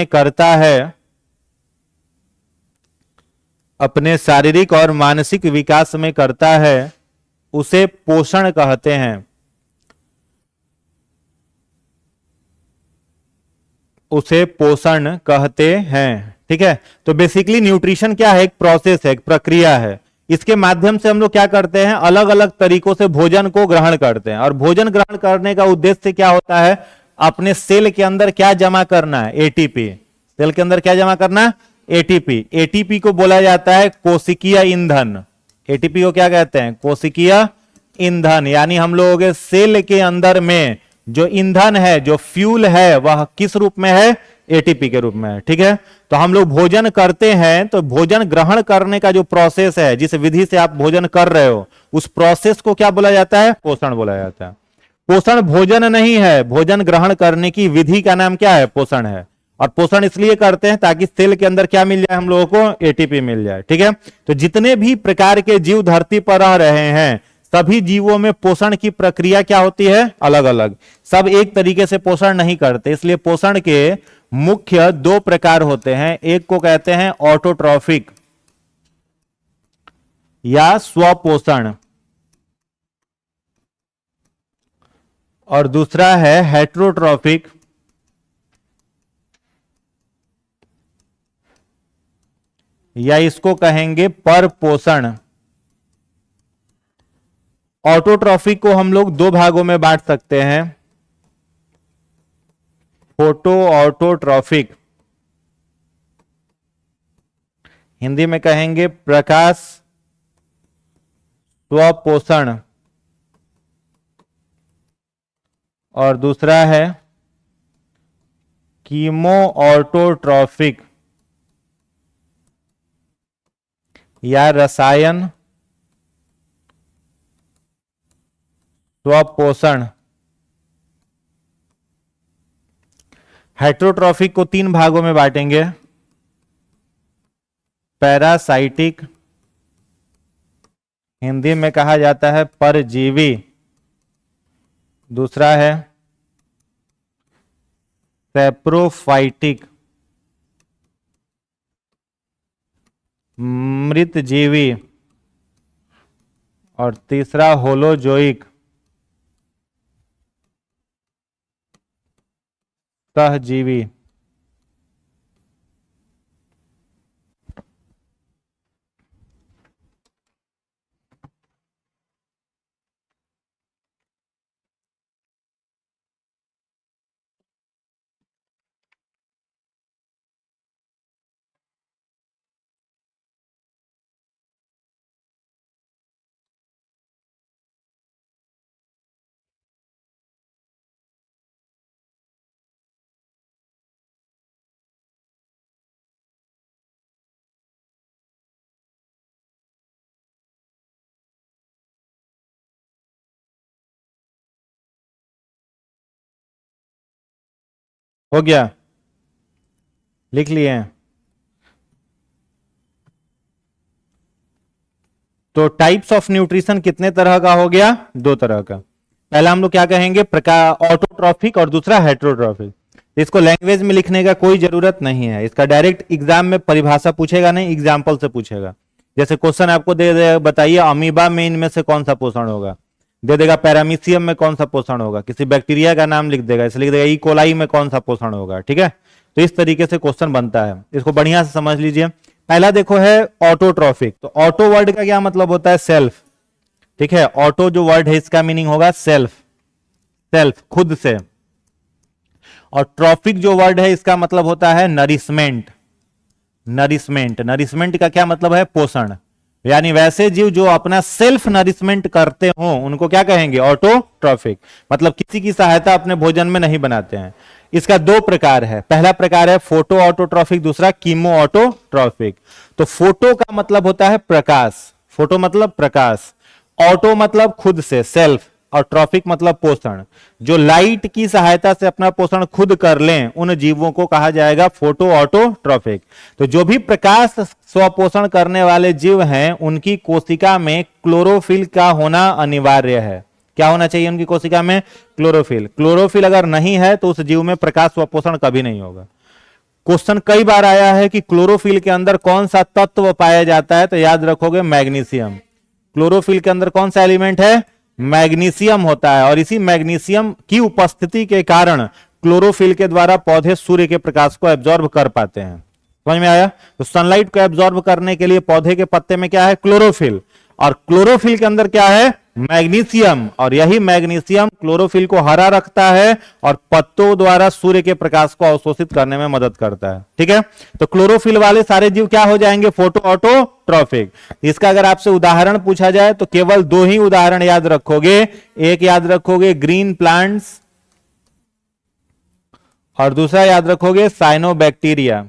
करता है, उसे पोषण कहते हैं। ठीक है। तो बेसिकली न्यूट्रिशन क्या है? एक प्रोसेस है, एक प्रक्रिया है। इसके माध्यम से हम लोग क्या करते हैं? अलग अलग तरीकों से भोजन को ग्रहण करते हैं। और भोजन ग्रहण करने का उद्देश्य क्या होता है? अपने सेल के अंदर क्या जमा करना है? एटीपी। सेल के अंदर क्या जमा करना? एटीपी। एटीपी को बोला जाता है कोशिकीय ईंधन। एटीपी को क्या कहते हैं? कोशिकीय ईंधन। यानी हम लोगों के सेल के अंदर में जो ईंधन है, जो फ्यूल है, वह किस रूप में है? एटीपी के रूप में है। ठीक है। तो हम लोग भोजन करते हैं, तो भोजन ग्रहण करने का जो प्रोसेस है, जिस विधि से आप भोजन कर रहे हो, उस प्रोसेस को क्या बोला जाता है? पोषण बोला जाता है। पोषण भोजन नहीं है, भोजन ग्रहण करने की विधि का नाम क्या है? पोषण है। और पोषण इसलिए करते हैं ताकि सेल के अंदर क्या मिल जाए हम लोगों को? एटीपी मिल जाए। ठीक है। तो जितने भी प्रकार के जीव धरती पर रह रहे हैं, सभी जीवों में पोषण की प्रक्रिया क्या होती है? अलग अलग। सब एक तरीके से पोषण नहीं करते। इसलिए पोषण के मुख्य 2 प्रकार होते हैं। एक को कहते हैं ऑटोट्रॉफिक या स्वपोषण, और दूसरा है हेट्रोट्रॉफिक या इसको कहेंगे परपोषण। ऑटोट्रॉफिक को हम लोग 2 भागों में बांट सकते हैं। फोटो ऑटोट्रॉफिक, हिंदी में कहेंगे प्रकाश स्वपोषण, और दूसरा है कीमो ऑटोट्रॉफिक या रसायन स्वपोषण। हेट्रोट्रॉफिक को 3 भागों में बांटेंगे। पैरासाइटिक, हिंदी में कहा जाता है परजीवी। दूसरा है सेप्रोफाइटिक, मृतजीवी। और तीसरा होलोजोइक, सहजीवी। हो गया, लिख लिए हैं। तो टाइप्स ऑफ न्यूट्रिशन कितने तरह का हो गया? दो तरह का। पहला हम लोग क्या कहेंगे, प्रकार ऑटोट्रॉफिक, और दूसरा हेट्रोट्रॉफिक। इसको लैंग्वेज में लिखने का कोई जरूरत नहीं है, इसका डायरेक्ट एग्जाम में परिभाषा पूछेगा नहीं, एग्जाम्पल से पूछेगा। जैसे क्वेश्चन आपको दे दे, बताइए अमीबा में इनमें से कौन सा पोषण होगा, दे देगा पैरामीशियम में कौन सा पोषण होगा, किसी बैक्टीरिया का नाम लिख देगा, इसलिए लिख देगा ई कोलाई में कौन सा पोषण होगा। ठीक है, तो इस तरीके से क्वेश्चन बनता है, इसको बढ़िया से समझ लीजिए। पहला देखो है ऑटोट्रॉफिक। तो ऑटो वर्ड का क्या मतलब होता है? सेल्फ। ठीक है, ऑटो जो वर्ड है इसका मीनिंग होगा सेल्फ, सेल्फ खुद से। और ट्रॉफिक जो वर्ड है इसका मतलब होता है नरिशमेंट, नरिशमेंट। नरिशमेंट का क्या मतलब है? पोषण। यानी वैसे जीव जो अपना सेल्फ नरिशमेंट करते हो उनको क्या कहेंगे? ऑटोट्रॉफिक। मतलब किसी की सहायता अपने भोजन में नहीं बनाते हैं। इसका दो प्रकार है, पहला प्रकार है फोटो ऑटोट्रॉफिक, दूसरा कीमो ऑटोट्रॉफिक। तो फोटो का मतलब होता है प्रकाश, फोटो मतलब प्रकाश, ऑटो मतलब खुद से सेल्फ, और ट्रॉफिक मतलब पोषण। जो लाइट की सहायता से अपना पोषण खुद कर लें उन जीवों को कहा जाएगा फोटो ऑटोट्रॉफिक। तो जो भी प्रकाश स्वपोषण करने वाले जीव हैं उनकी कोशिका में क्लोरोफिल का होना अनिवार्य है। क्या होना चाहिए उनकी कोशिका में? क्लोरोफिल। क्लोरोफिल अगर नहीं है तो उस जीव में प्रकाश स्वपोषण कभी नहीं होगा। क्वेश्चन कई बार आया है कि क्लोरोफिल के अंदर कौन सा तत्व पाया जाता है, तो याद रखोगे मैग्नीशियम। क्लोरोफिल के अंदर कौन सा एलिमेंट है? मैग्नीशियम होता है, और इसी मैग्नीशियम की उपस्थिति के कारण क्लोरोफिल के द्वारा पौधे सूर्य के प्रकाश को एब्जॉर्ब कर पाते हैं। समझ में आया? तो सनलाइट को एब्जॉर्ब करने के लिए पौधे के पत्ते में क्या है? क्लोरोफिल। और क्लोरोफिल के अंदर क्या है? मैग्नीशियम। और यही मैग्नीशियम क्लोरोफिल को हरा रखता है और पत्तों द्वारा सूर्य के प्रकाश को अवशोषित करने में मदद करता है। ठीक है, तो क्लोरोफिल वाले सारे जीव क्या हो जाएंगे? Photo autotrophic. इसका अगर आपसे उदाहरण पूछा जाए तो केवल दो ही उदाहरण याद रखोगे। एक याद रखोगे ग्रीन प्लांट्स, और दूसरा याद रखोगे साइनोबैक्टीरिया।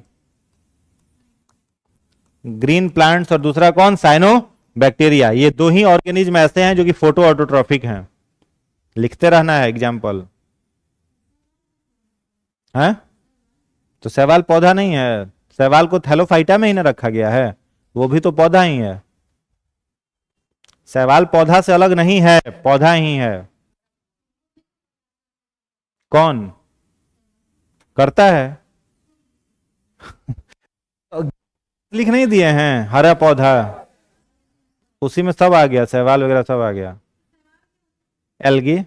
ग्रीन प्लांट्स और दूसरा कौन? साइनोबैक्टीरिया। ये दो ही ऑर्गेनिज्म ऐसे हैं जो कि फोटो ऑटोट्रॉफिक हैं। लिखते रहना है एग्जाम्पल है। तो शैवाल पौधा नहीं है, शैवाल को थैलोफाइटा में ही ना रखा गया है, वो भी तो पौधा ही है। शैवाल पौधा से अलग नहीं है, पौधा ही है। कौन करता है? लिख नहीं दिए हैं हरा पौधा, उसी में सब आ गया, शैवाल वगैरह सब आ गया। Algae,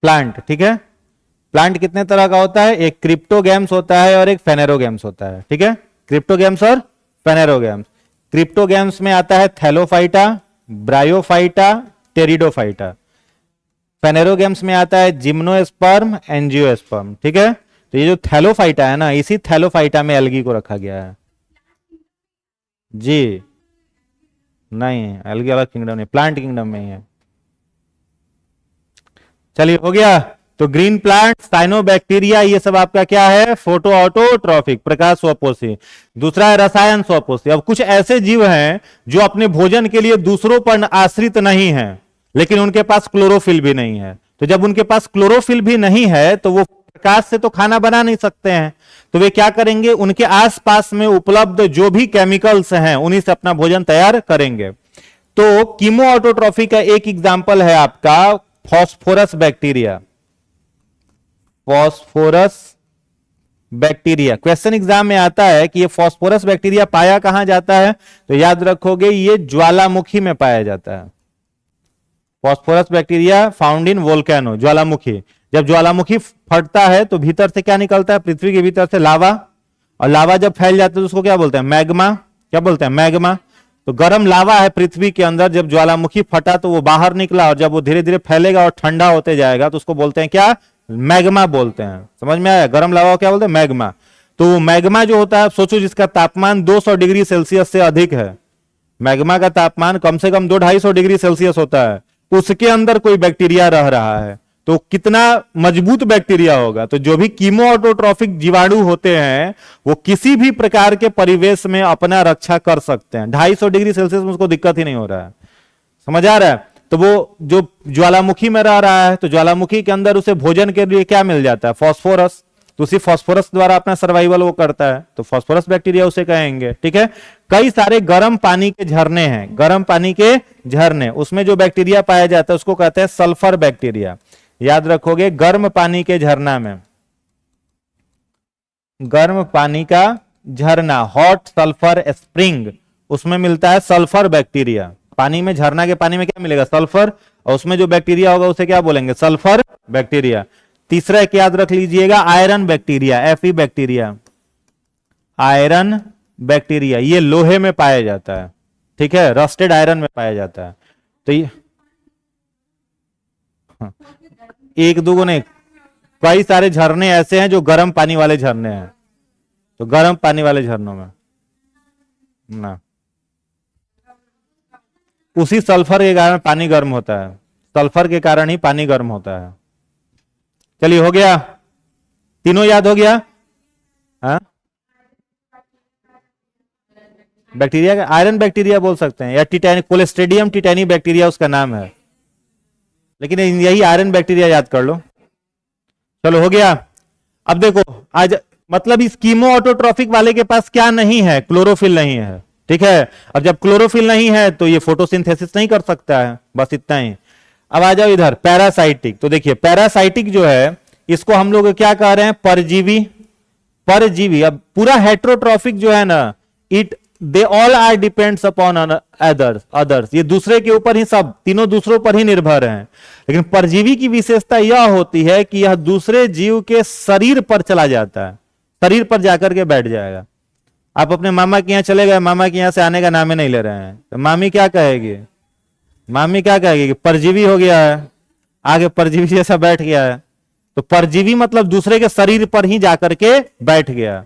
plant. ठीक है, प्लांट कितने तरह का होता है? एक क्रिप्टोगैम्स होता है और एक फेनेरोगैम्स होता है। ठीक है, क्रिप्टोगैम्स और फेनेरोगैम्स। क्रिप्टोगैम्स में आता है थैलोफाइटा, ब्रायोफाइटा, टेरिडोफाइटा। फेनेरोगैम्स में आता है जिम्नोस्पर्म, एंजियोस्पर्म। ठीक है, तो ये जो थैलोफाइटा है ना, इसी थैलोफाइटा में एल्गी को रखा गया है। जी नहीं, एल्गी अलग किंगडम नहीं, प्लांट किंगडम में ही है। चलिए हो गया। तो ग्रीन प्लांट, साइनोबैक्टीरिया, ये सब आपका क्या है? फोटो ऑटोट्रॉफिक, प्रकाश स्वपोषी। दूसरा है रसायन स्वपोषी। अब कुछ ऐसे जीव हैं जो अपने भोजन के लिए दूसरों पर आश्रित नहीं है, लेकिन उनके पास क्लोरोफिल भी नहीं है। तो जब उनके पास क्लोरोफिल भी नहीं है तो वो प्रकाश से तो खाना बना नहीं सकते हैं, तो वे क्या करेंगे? उनके आसपास में उपलब्ध जो भी केमिकल्स हैं उन्हीं से अपना भोजन तैयार करेंगे। तो कीमो ऑटोट्रॉफी का एक एग्जांपल है आपका phosphorus bacteria. Phosphorus bacteria question exam में आता है कि ये फॉस्फोरस बैक्टीरिया पाया कहां जाता है? तो याद रखोगे ये ज्वालामुखी में पाया जाता है। Phosphorus bacteria found in volcano, ज्वालामुखी। जब ज्वालामुखी फटता है तो भीतर से क्या निकलता है, पृथ्वी के भीतर से लावा, और लावा जब फैल जाता है तो उसको क्या बोलते हैं, मैग्मा। क्या बोलते हैं, मैग्मा। तो गर्म लावा है पृथ्वी के अंदर, जब ज्वालामुखी फटा तो वो बाहर निकला, और जब वो धीरे धीरे फैलेगा और ठंडा होते जाएगा तो उसको बोलते हैं क्या, मैग्मा बोलते हैं। समझ में आया, गर्म लावा क्या बोलते हैं, मैग्मा। तो मैग्मा जो होता है, सोचो जिसका तापमान 200 डिग्री सेल्सियस से अधिक है, मैग्मा का तापमान कम से कम 200-250 डिग्री सेल्सियस होता है, उसके अंदर कोई बैक्टीरिया रह रहा है तो कितना मजबूत बैक्टीरिया होगा। तो जो भी कीमो ऑटोट्रॉफिक जीवाणु होते हैं वो किसी भी प्रकार के परिवेश में अपना रक्षा कर सकते हैं। 250 डिग्री सेल्सियस में उसको दिक्कत ही नहीं हो रहा है। समझ आ रहा है। तो वो जो ज्वालामुखी में रह रहा है तो ज्वालामुखी के अंदर उसे भोजन के लिए क्या मिल जाता है, फास्फोरस। तो उसी फास्फोरस द्वारा अपना सर्वाइवल वो करता है, तो फास्फोरस बैक्टीरिया उसे कहेंगे। ठीक है। कई सारे गर्म पानी के झरने हैं, गर्म पानी के झरने, उसमें जो बैक्टीरिया पाया जाता है उसको कहते हैं सल्फर बैक्टीरिया। याद रखोगे, गर्म पानी के झरना में, गर्म पानी का झरना, हॉट सल्फर स्प्रिंग, उसमें मिलता है सल्फर बैक्टीरिया। पानी में, झरना के पानी में क्या मिलेगा, सल्फर, और उसमें जो बैक्टीरिया होगा उसे क्या बोलेंगे, सल्फर बैक्टीरिया। तीसरा एक याद रख लीजिएगा, आयरन बैक्टीरिया, एफी बैक्टीरिया, आयरन बैक्टीरिया, ये लोहे में पाया जाता है। ठीक है, रस्टेड आयरन में पाया जाता है। तो ये एक दो नहीं, कई सारे झरने ऐसे हैं जो गर्म पानी वाले झरने हैं। तो गर्म पानी वाले झरनों में ना, उसी सल्फर के कारण पानी गर्म होता है, सल्फर के कारण ही पानी गर्म होता है। चलिए, हो गया, तीनों याद हो गया। हाँ, बैक्टीरिया का आयरन बैक्टीरिया बोल सकते हैं, या टिटैनी, कोलेस्ट्रेडियम टिटैनी बैक्टीरिया उसका नाम है, लेकिन यही आयरन बैक्टीरिया याद कर लो। चलो, हो गया। अब देखो, आज मतलब इस कीमो ऑटोट्रॉफिक वाले के पास क्या नहीं है, क्लोरोफिल नहीं है। ठीक है। अब जब क्लोरोफिल नहीं है तो ये फोटोसिंथेसिस नहीं कर सकता है, बस इतना ही। अब आ जाओ इधर, पैरासाइटिक। तो देखिए, पैरासाइटिक जो है इसको हम लोग क्या कह रहे हैं, परजीवी। परजीवी। अब पूरा हेट्रोट्रॉफिक जो है ना, it they all are depends upon others, ये दूसरे के ऊपर ही, सब तीनों दूसरों पर ही निर्भर हैं। लेकिन परजीवी की विशेषता यह होती है कि यह दूसरे जीव के शरीर पर चला जाता है, शरीर पर जाकर के बैठ जाएगा। आप अपने मामा के यहाँ चले गए, मामा के यहाँ से आने का नाम ही नहीं ले रहे हैं, तो मामी क्या कहेगी, मामी क्या कहेगी कि परजीवी हो गया है, आगे परजीवी जैसा बैठ गया है। तो परजीवी मतलब दूसरे के शरीर पर ही जाकर के बैठ गया।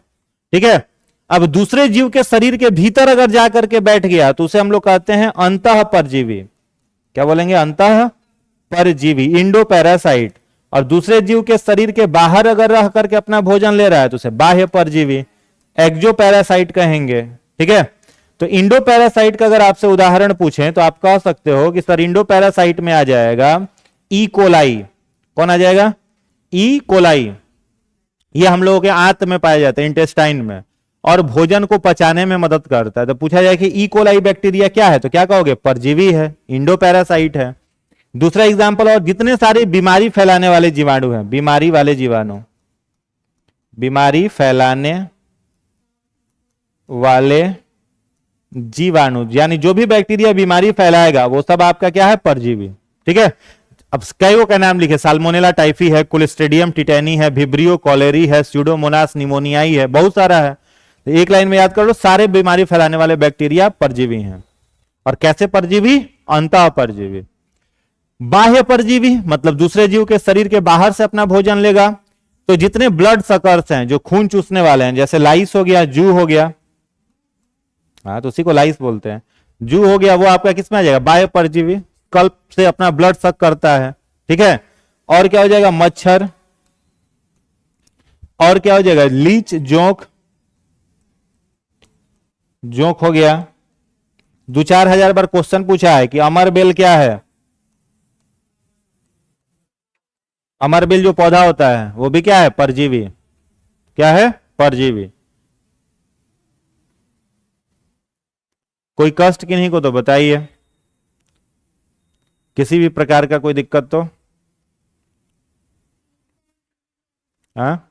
ठीक है। अब दूसरे जीव के शरीर के भीतर अगर जाकर के बैठ गया तो उसे हम लोग कहते हैं अंतः परजीवी। क्या बोलेंगे, अंतः परजीवी, इंडो पैरासाइट। और दूसरे जीव के शरीर के बाहर अगर रह करके अपना भोजन ले रहा है तो उसे बाह्य परजीवी, एक्जो पैरासाइट कहेंगे। ठीक है। तो इंडो पैरासाइट का अगर आपसे उदाहरण पूछें तो आप कह सकते हो कि सर इंडो पैरासाइट में आ जाएगा ई कोलाई। कौन आ जाएगा, ई कोलाई। ये हम लोगों के आंत में पाया जाता है, इंटेस्टाइन में, और भोजन को पचाने में मदद करता है। तो पूछा जाए कि ई कोलाई बैक्टीरिया क्या है, तो क्या कहोगे, परजीवी है, इंडो पैरासाइट है। दूसरा एग्जांपल, और जितने सारे बीमारी फैलाने वाले जीवाणु हैं, बीमारी वाले जीवाणु, बीमारी फैलाने वाले जीवाणु, यानी जो भी बैक्टीरिया बीमारी फैलाएगा वो सब आपका क्या है, परजीवी। ठीक है। अब कई का नाम लिखे, साल्मोनेला टाइफी है, कोलिस्ट्रीडियम टिटैनी है, विब्रियो कॉलेरी है, स्यूडोमोनास निमोनियाई है, बहुत सारा है। तो एक लाइन में याद कर लो, सारे बीमारी फैलाने वाले बैक्टीरिया परजीवी हैं। और कैसे परजीवी, अंतः परजीवी। बाह्य परजीवी मतलब दूसरे जीव के शरीर के बाहर से अपना भोजन लेगा। तो जितने ब्लड सकर्स हैं, जो खून चूसने वाले हैं, जैसे लाइस हो गया, जू हो गया, हाँ तो उसी को लाइस बोलते हैं, जू हो गया, वो आपका किसमें आ जाएगा, बाह्य परजीवी, कल्प से अपना ब्लड सक करता है। ठीक है। और क्या हो जाएगा, मच्छर, और क्या हो जाएगा, लीच, जोंक, जोंक हो गया। 2-4 हजार बार क्वेश्चन पूछा है कि अमरबेल क्या है, अमरबेल जो पौधा होता है वो भी क्या है, परजीवी। क्या है, परजीवी। कोई कष्ट किन्हीं को तो बताइए, किसी भी प्रकार का कोई दिक्कत तो, हाँ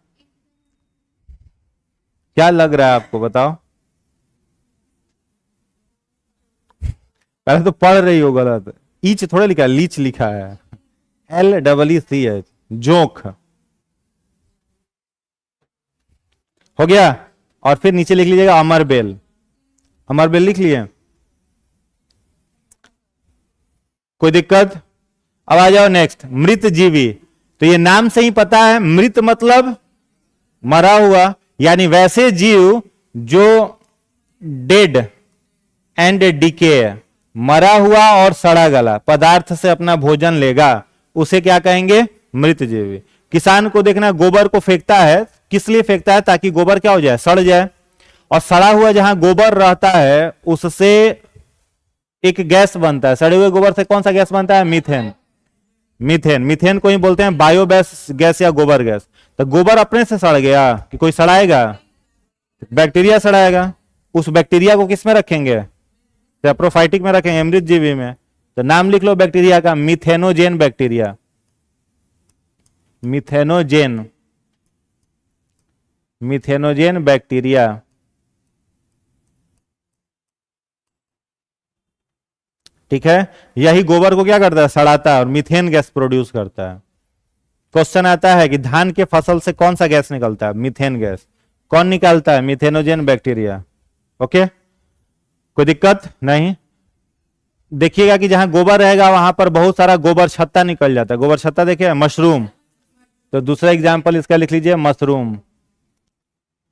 क्या लग रहा है आपको, बताओ। पहले तो पढ़ रही हो गलत, ईच थोड़ा लिखा है, लीच लिखा है, LEECH, जोंक। हो गया। और फिर नीचे लिख लीजिएगा अमरबेल, अमरबेल लिख लिए, कोई दिक्कत? अब आ जाओ नेक्स्ट, मृत जीवी। तो ये नाम से ही पता है, मृत मतलब मरा हुआ, यानी वैसे जीव जो डेड एंड डिके, मरा हुआ और सड़ा गला पदार्थ से अपना भोजन लेगा, उसे क्या कहेंगे? मृत जीवी। किसान को देखना, गोबर को फेंकता है, किस लिए फेंकता है? ताकि गोबर क्या हो जाए? सड़ जाए। और सड़ा हुआ जहां गोबर रहता है उससे एक गैस बनता है, सड़े हुए गोबर से कौन सा गैस बनता है? मीथेन। मीथेन, मीथेन को ही बोलते हैं बायोगैस गैस या गोबर गैस। तो गोबर अपने से सड़ गया कि कोई सड़ाएगा? बैक्टीरिया सड़ाएगा। उस बैक्टीरिया को किस में रखेंगे? सेप्रोफाइटिक में रखेंगे, मृत जीवी में। तो नाम लिख लो बैक्टीरिया का, मिथेनोजेन बैक्टीरिया, मिथेनोजेन, मिथेनोजेन बैक्टीरिया। ठीक है, यही गोबर को क्या करता है? सड़ाता है और मीथेन गैस प्रोड्यूस करता है। क्वेश्चन आता है कि धान के फसल से कौन सा गैस निकलता है? Methane gas. कौन निकालता है? मिथेनोजेन बैक्टीरिया। ओके, कोई दिक्कत नहीं। देखिएगा कि जहां गोबर रहेगा वहां पर बहुत सारा गोबर छत्ता निकल जाता है। गोबर छत्ता देखिए, मशरूम। तो दूसरा एग्जाम्पल इसका लिख लीजिए, मशरूम।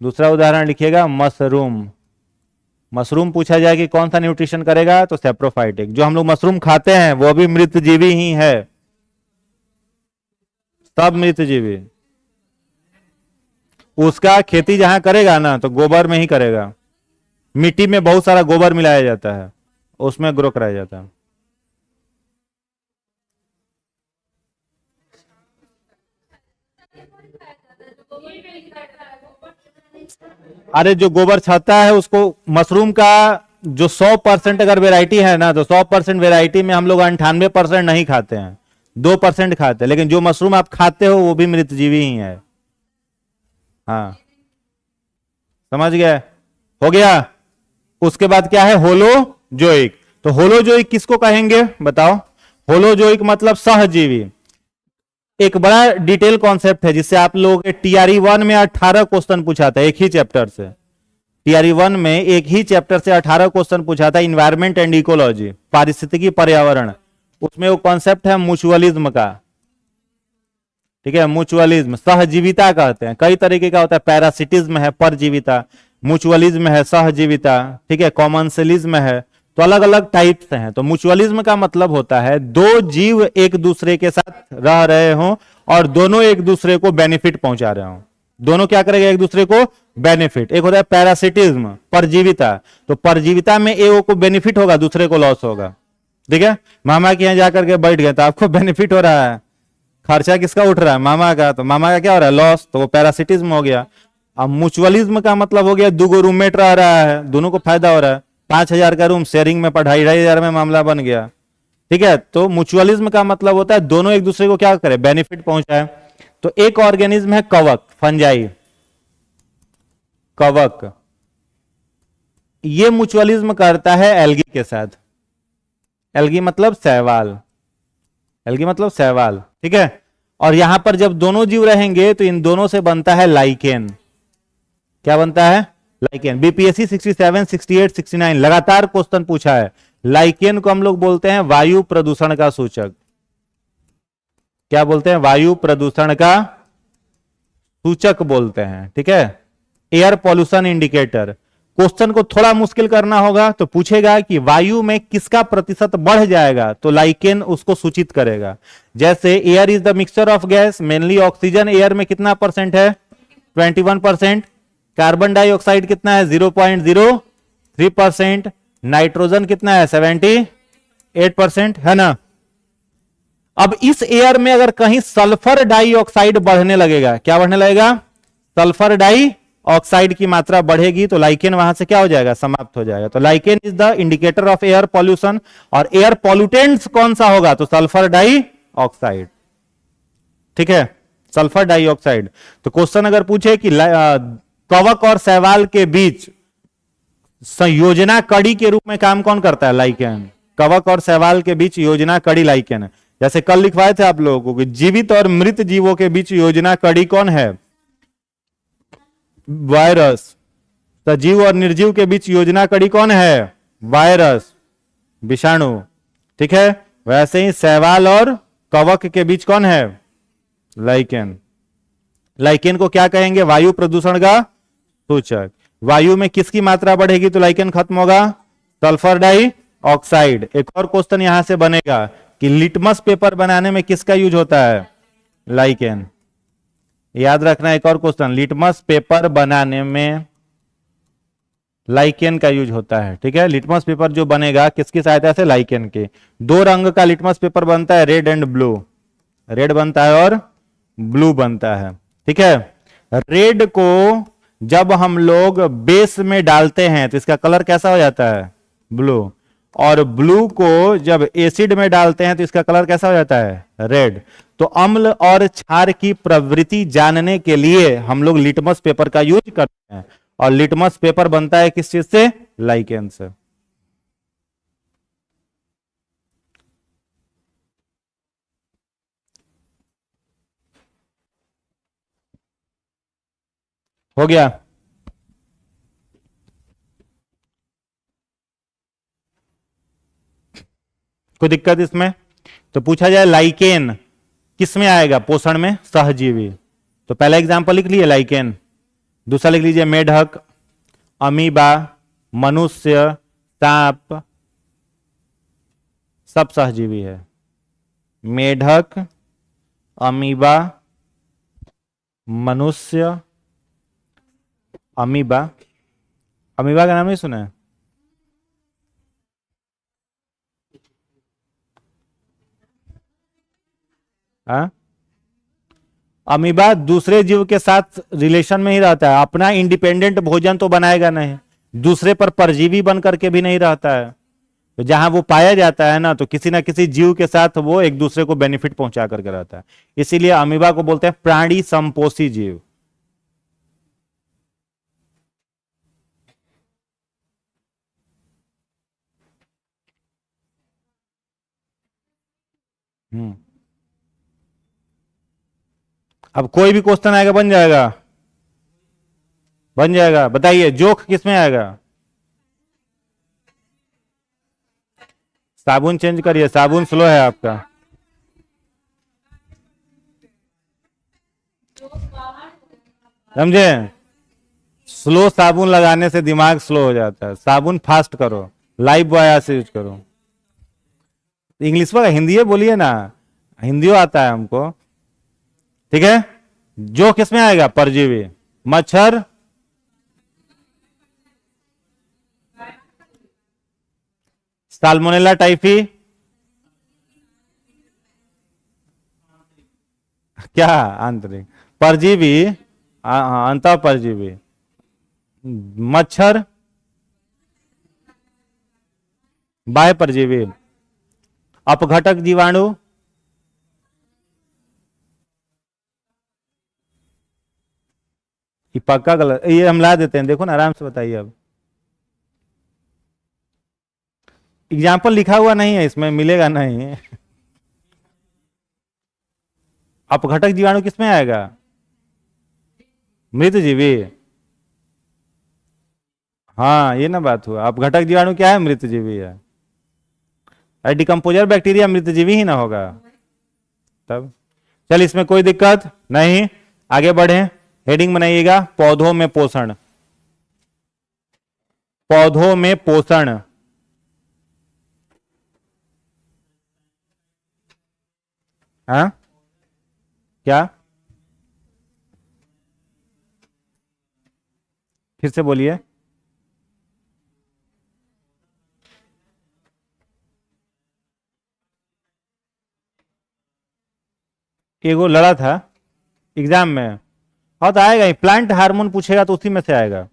दूसरा उदाहरण लिखिएगा, मशरूम। मशरूम पूछा जाए कि कौन सा न्यूट्रिशन करेगा? तो सेप्रोफाइटिक। जो हम लोग मशरूम खाते हैं वो भी मृत जीवी ही है, सब मृत जीवी। उसका खेती जहां करेगा ना तो गोबर में ही करेगा, मिट्टी में बहुत सारा गोबर मिलाया जाता है, उसमें ग्रो कराया जाता है। अरे जो गोबर छाता है उसको, मशरूम का जो 100% अगर वेराइटी है ना, तो 100% वेराइटी में हम लोग 98% नहीं खाते हैं, 2% खाते हैं। लेकिन जो मशरूम आप खाते हो वो भी मृत जीवी ही है। हाँ, समझ गए? हो गया। उसके बाद क्या है? होलोजोइक। तो होलोजोइक किसको कहेंगे बताओ? होलोजोइक मतलब सहजीवी। एक बड़ा डिटेल कॉन्सेप्ट है जिससे आप लोग टीआरई 1 में 18 क्वेश्चन पूछा था एक ही चैप्टर से। टीआरई 1 में एक ही चैप्टर से 18 क्वेश्चन पूछा था, इन्वायरमेंट एंड इकोलॉजी, पारिस्थितिकी पर्यावरण। उसमें वो कॉन्सेप्ट है म्यूचुअलिज्म का। ठीक है, म्यूचुअलिज्म, सहजीविता कहते हैं। कई तरीके का होता है, पैरासिटिज्म है, परजीविता, म्यूचुअलिज्म है, सहजीविता, ठीक है, कॉमनसेलिज्म है। तो अलग अलग टाइप्स हैं। तो म्यूचुअलिज्म का मतलब होता है दो जीव एक दूसरे के साथ रह रहे हों और दोनों एक दूसरे को बेनिफिट पहुंचा रहे हों। दोनों क्या करेगा? एक दूसरे को बेनिफिट। एक होता है पैरासिटिज्म, परजीविता। तो परजीविता में एक को बेनिफिट होगा, दूसरे को लॉस होगा। ठीक है, मामा के यहाँ जाकर के बैठ गए तो आपको बेनिफिट हो रहा है, खर्चा किसका उठ रहा है? मामा का। तो मामा का क्या हो रहा है? लॉस। तो वो पैरासिटिज्म हो गया। अब म्यूचुअलिज्म का मतलब हो गया दो रूममेट रह रहा है, दोनों को फायदा हो रहा है। 5,000 का रूम शेयरिंग में 2,500 में मामला बन गया। ठीक है, तो म्यूचुअलिज्म का मतलब होता है दोनों एक दूसरे को क्या करे? बेनिफिट पहुंचाए। तो एक ऑर्गेनिज्म है कवक, फंजाई, कवक। ये म्यूचुअलिज्म करता है एल्गी के साथ। एल्गी मतलब शैवाल, एल्गी मतलब शैवाल। ठीक है, और यहां पर जब दोनों जीव रहेंगे तो इन दोनों से बनता है लाइकेन। क्या बनता है? लाइकेन। बीपीएससी 67, 68, 69 लगातार क्वेश्चन पूछा है। लाइकेन को हम लोग बोलते हैं वायु प्रदूषण का सूचक। क्या बोलते हैं? वायु प्रदूषण का सूचक बोलते हैं। ठीक है, एयर पॉल्यूशन इंडिकेटर। क्वेश्चन को थोड़ा मुश्किल करना होगा तो पूछेगा कि वायु में किसका प्रतिशत बढ़ जाएगा, तो लाइकेन उसको सूचित करेगा। जैसे air is the mixture of gas, mainly oxygen air में कितना परसेंट है? 21%। कार्बन डाइऑक्साइड कितना है? 0.03%। नाइट्रोजन कितना है? 78%, है ना। अब इस एयर में अगर कहीं सल्फर डाइऑक्साइड बढ़ने लगेगा, क्या बढ़ने लगेगा? सल्फर डाइऑक्साइड की मात्रा बढ़ेगी तो लाइकेन वहां से क्या हो जाएगा? समाप्त हो जाएगा। तो lichen is the indicator of air pollution. और एयर पॉल्यूटेंट्स कौन सा होगा? तो सल्फर डाइऑक्साइड। ठीक है, सल्फर डाइऑक्साइड। तो क्वेश्चन अगर पूछे कि कवक और शैवाल के बीच संयोजना कड़ी के रूप में काम कौन करता है? लाइकेन। कवक और शैवाल के बीच योजना कड़ी लाइकेन है। जैसे कल लिखवाए थे आप लोगों को कि जीवित और मृत जीवों के बीच योजना कड़ी कौन है? वायरस। सजीव और निर्जीव के बीच योजना कड़ी कौन है? वायरस, विषाणु। ठीक है, वैसे ही शैवाल और कवक के बीच कौन है? लाइकेन। लाइकेन को क्या कहेंगे? वायु प्रदूषण का सूचक। वायु में किसकी मात्रा बढ़ेगी तो लाइकेन खत्म होगा? Sulphur dioxide. एक और क्वेश्चन यहां से बनेगा कि लिटमस पेपर बनाने में किसका यूज होता है? लाइकेन। याद रखना, एक और क्वेश्चन, लिटमस पेपर बनाने में लाइकेन का यूज होता है। ठीक है, लिटमस पेपर जो बनेगा किसकी सहायता से? लाइकेन के। दो रंग का लिटमस पेपर बनता है, रेड एंड ब्लू। रेड बनता है और ब्लू बनता है। ठीक है, रेड को जब हम लोग बेस में डालते हैं तो इसका कलर कैसा हो जाता है? ब्लू। और ब्लू को जब एसिड में डालते हैं तो इसका कलर कैसा हो जाता है? रेड। तो अम्ल और क्षार की प्रवृत्ति जानने के लिए हम लोग लिटमस पेपर का यूज करते हैं। और लिटमस पेपर बनता है किस चीज से? लाइकेन से। हो गया? कोई दिक्कत इसमें? तो पूछा जाए लाइकेन किस में आएगा? पोषण में, सहजीवी। तो पहला एग्जांपल लिख लिए लाइकेन। दूसरा लिख लीजिए मेढक, अमीबा, मनुष्य, सांप, सब सहजीवी है। मेढक, अमीबा, मनुष्य, अमीबा। अमीबा का नाम नहीं सुना है? हाँ? अमीबा दूसरे जीव के साथ रिलेशन में ही रहता है, अपना इंडिपेंडेंट भोजन तो बनाएगा नहीं, दूसरे पर परजीवी बन करके भी नहीं रहता है। तो जहां वो पाया जाता है ना, तो किसी ना किसी जीव के साथ वो एक दूसरे को बेनिफिट पहुंचा करके रहता है। इसीलिए अमीबा को बोलते हैं प्राणी संपोषी जीव। अब कोई भी क्वेश्चन आएगा बन जाएगा? बन जाएगा। बताइए जोक किस में आएगा? साबुन चेंज करिए, साबुन स्लो है आपका। समझे? स्लो साबुन लगाने से दिमाग स्लो हो जाता है। साबुन फास्ट करो, लाइफ बॉय से यूज करो। इंग्लिश में हिंदी बोलिए ना, हिंदी आता है हमको। ठीक है, जो किस में आएगा? परजीवी। मच्छर, साल्मोनेला टाइफी, क्या? आंतरिक परजीवी, अंत परजीवी। मच्छर, बाह्य परजीवी। अपघटक जीवाणु, ये पक्का गलत, ये हम ला देते हैं, देखो ना, आराम से बताइए। अब एग्जाम्पल लिखा हुआ नहीं है इसमें, मिलेगा नहीं। अपघटक जीवाणु किसमें आएगा? मृत जीवी। हाँ, ये ना बात हुआ। अपघटक जीवाणु क्या है? मृत जीवी है। अरे डिकम्पोजर बैक्टीरिया मृत जीवी ही ना होगा तब। चल, इसमें कोई दिक्कत नहीं, आगे बढ़े। हेडिंग बनाइएगा, पौधों में पोषण। पौधों में पोषण। हाँ, क्या? फिर से बोलिए। एगो लड़ा था एग्जाम में। हाँ, तो आएगा ही, प्लांट हार्मोन पूछेगा तो उसी में से आएगा।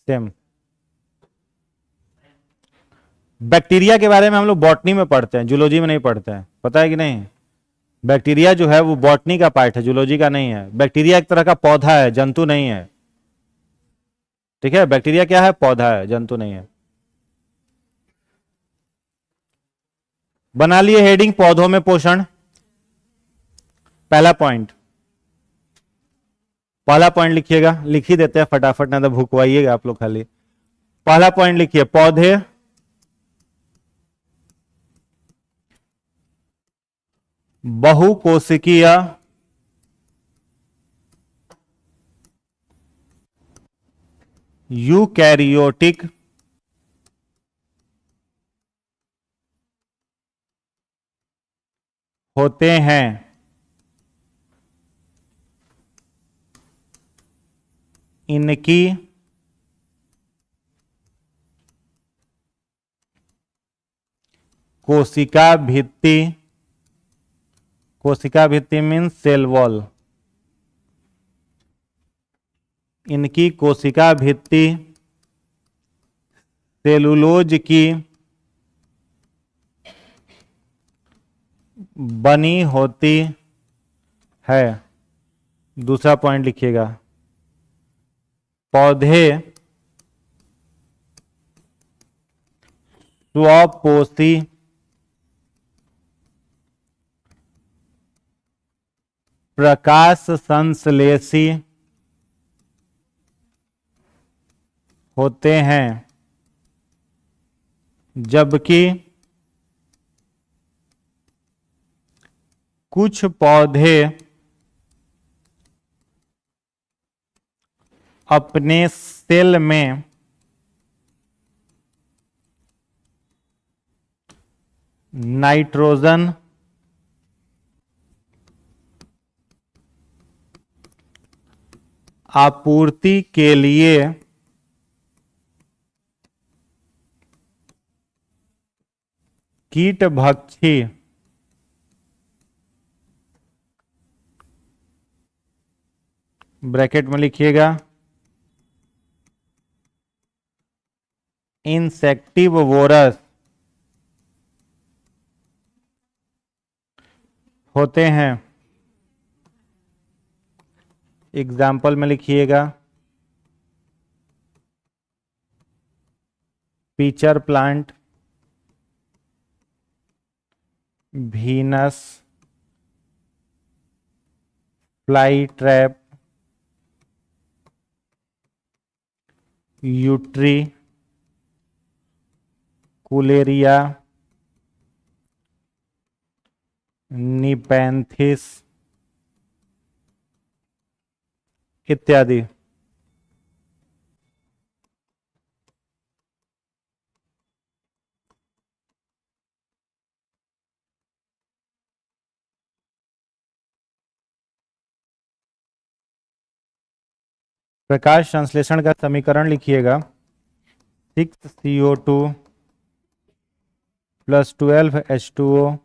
सेम। बैक्टीरिया के बारे में हम लोग बॉटनी में पढ़ते हैं, जूलॉजी में नहीं पढ़ते हैं, पता है कि नहीं? बैक्टीरिया जो है वो बॉटनी का पार्ट है, जूलॉजी का नहीं है। बैक्टीरिया एक तरह का पौधा है, जंतु नहीं है। ठीक है, बैक्टीरिया क्या है? पौधा है, जंतु नहीं है। बना लिए हेडिंग पौधों में पोषण। पहला पॉइंट, पहला पॉइंट लिखिएगा, लिख ही देते हैं फटाफट, ना तो भूखवाइएगा आप लोग खाली। पहला पॉइंट लिखिए, पौधे बहुकोशिकीय यूकैरियोटिक होते हैं। इनकी कोशिका भित्ति, कोशिका भित्ति मीन्स सेल वॉल, इनकी कोशिका भित्ति सेलुलोज की बनी होती है। दूसरा पॉइंट लिखिएगा, पौधे स्वपोषी प्रकाश संश्लेषी होते हैं, जबकि कुछ पौधे अपने सेल में नाइट्रोजन आपूर्ति के लिए कीटभक्षी ब्रैकेट में लिखिएगा इंसेक्टिवोरस होते हैं। एग्जाम्पल में लिखिएगा पीचर प्लांट, भीनस फ्लाई ट्रैप, यूट्री कुलेरिया, निपैंथिस इत्यादि। प्रकाश संश्लेषण का समीकरण लिखिएगा 6CO2 + 12H2O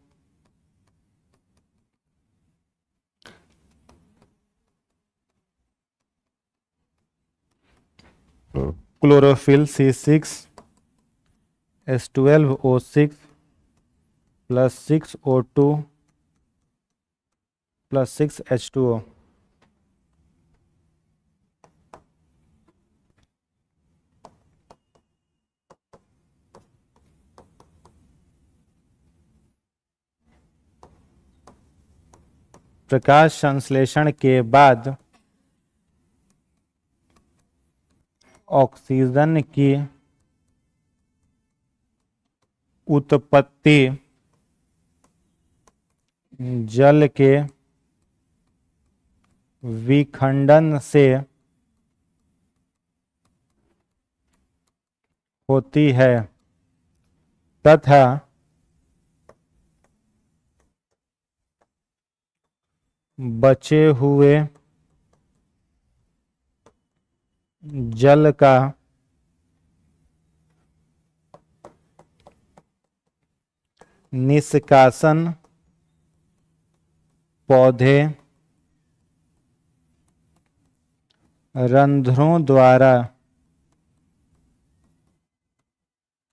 chlorophyll C6H12O6 + 6O2 + 6H2O। प्रकाश संश्लेषण के बाद ऑक्सीजन की उत्पत्ति जल के विखंडन से होती है तथा बचे हुए जल का निष्कासन पौधे रंध्रों द्वारा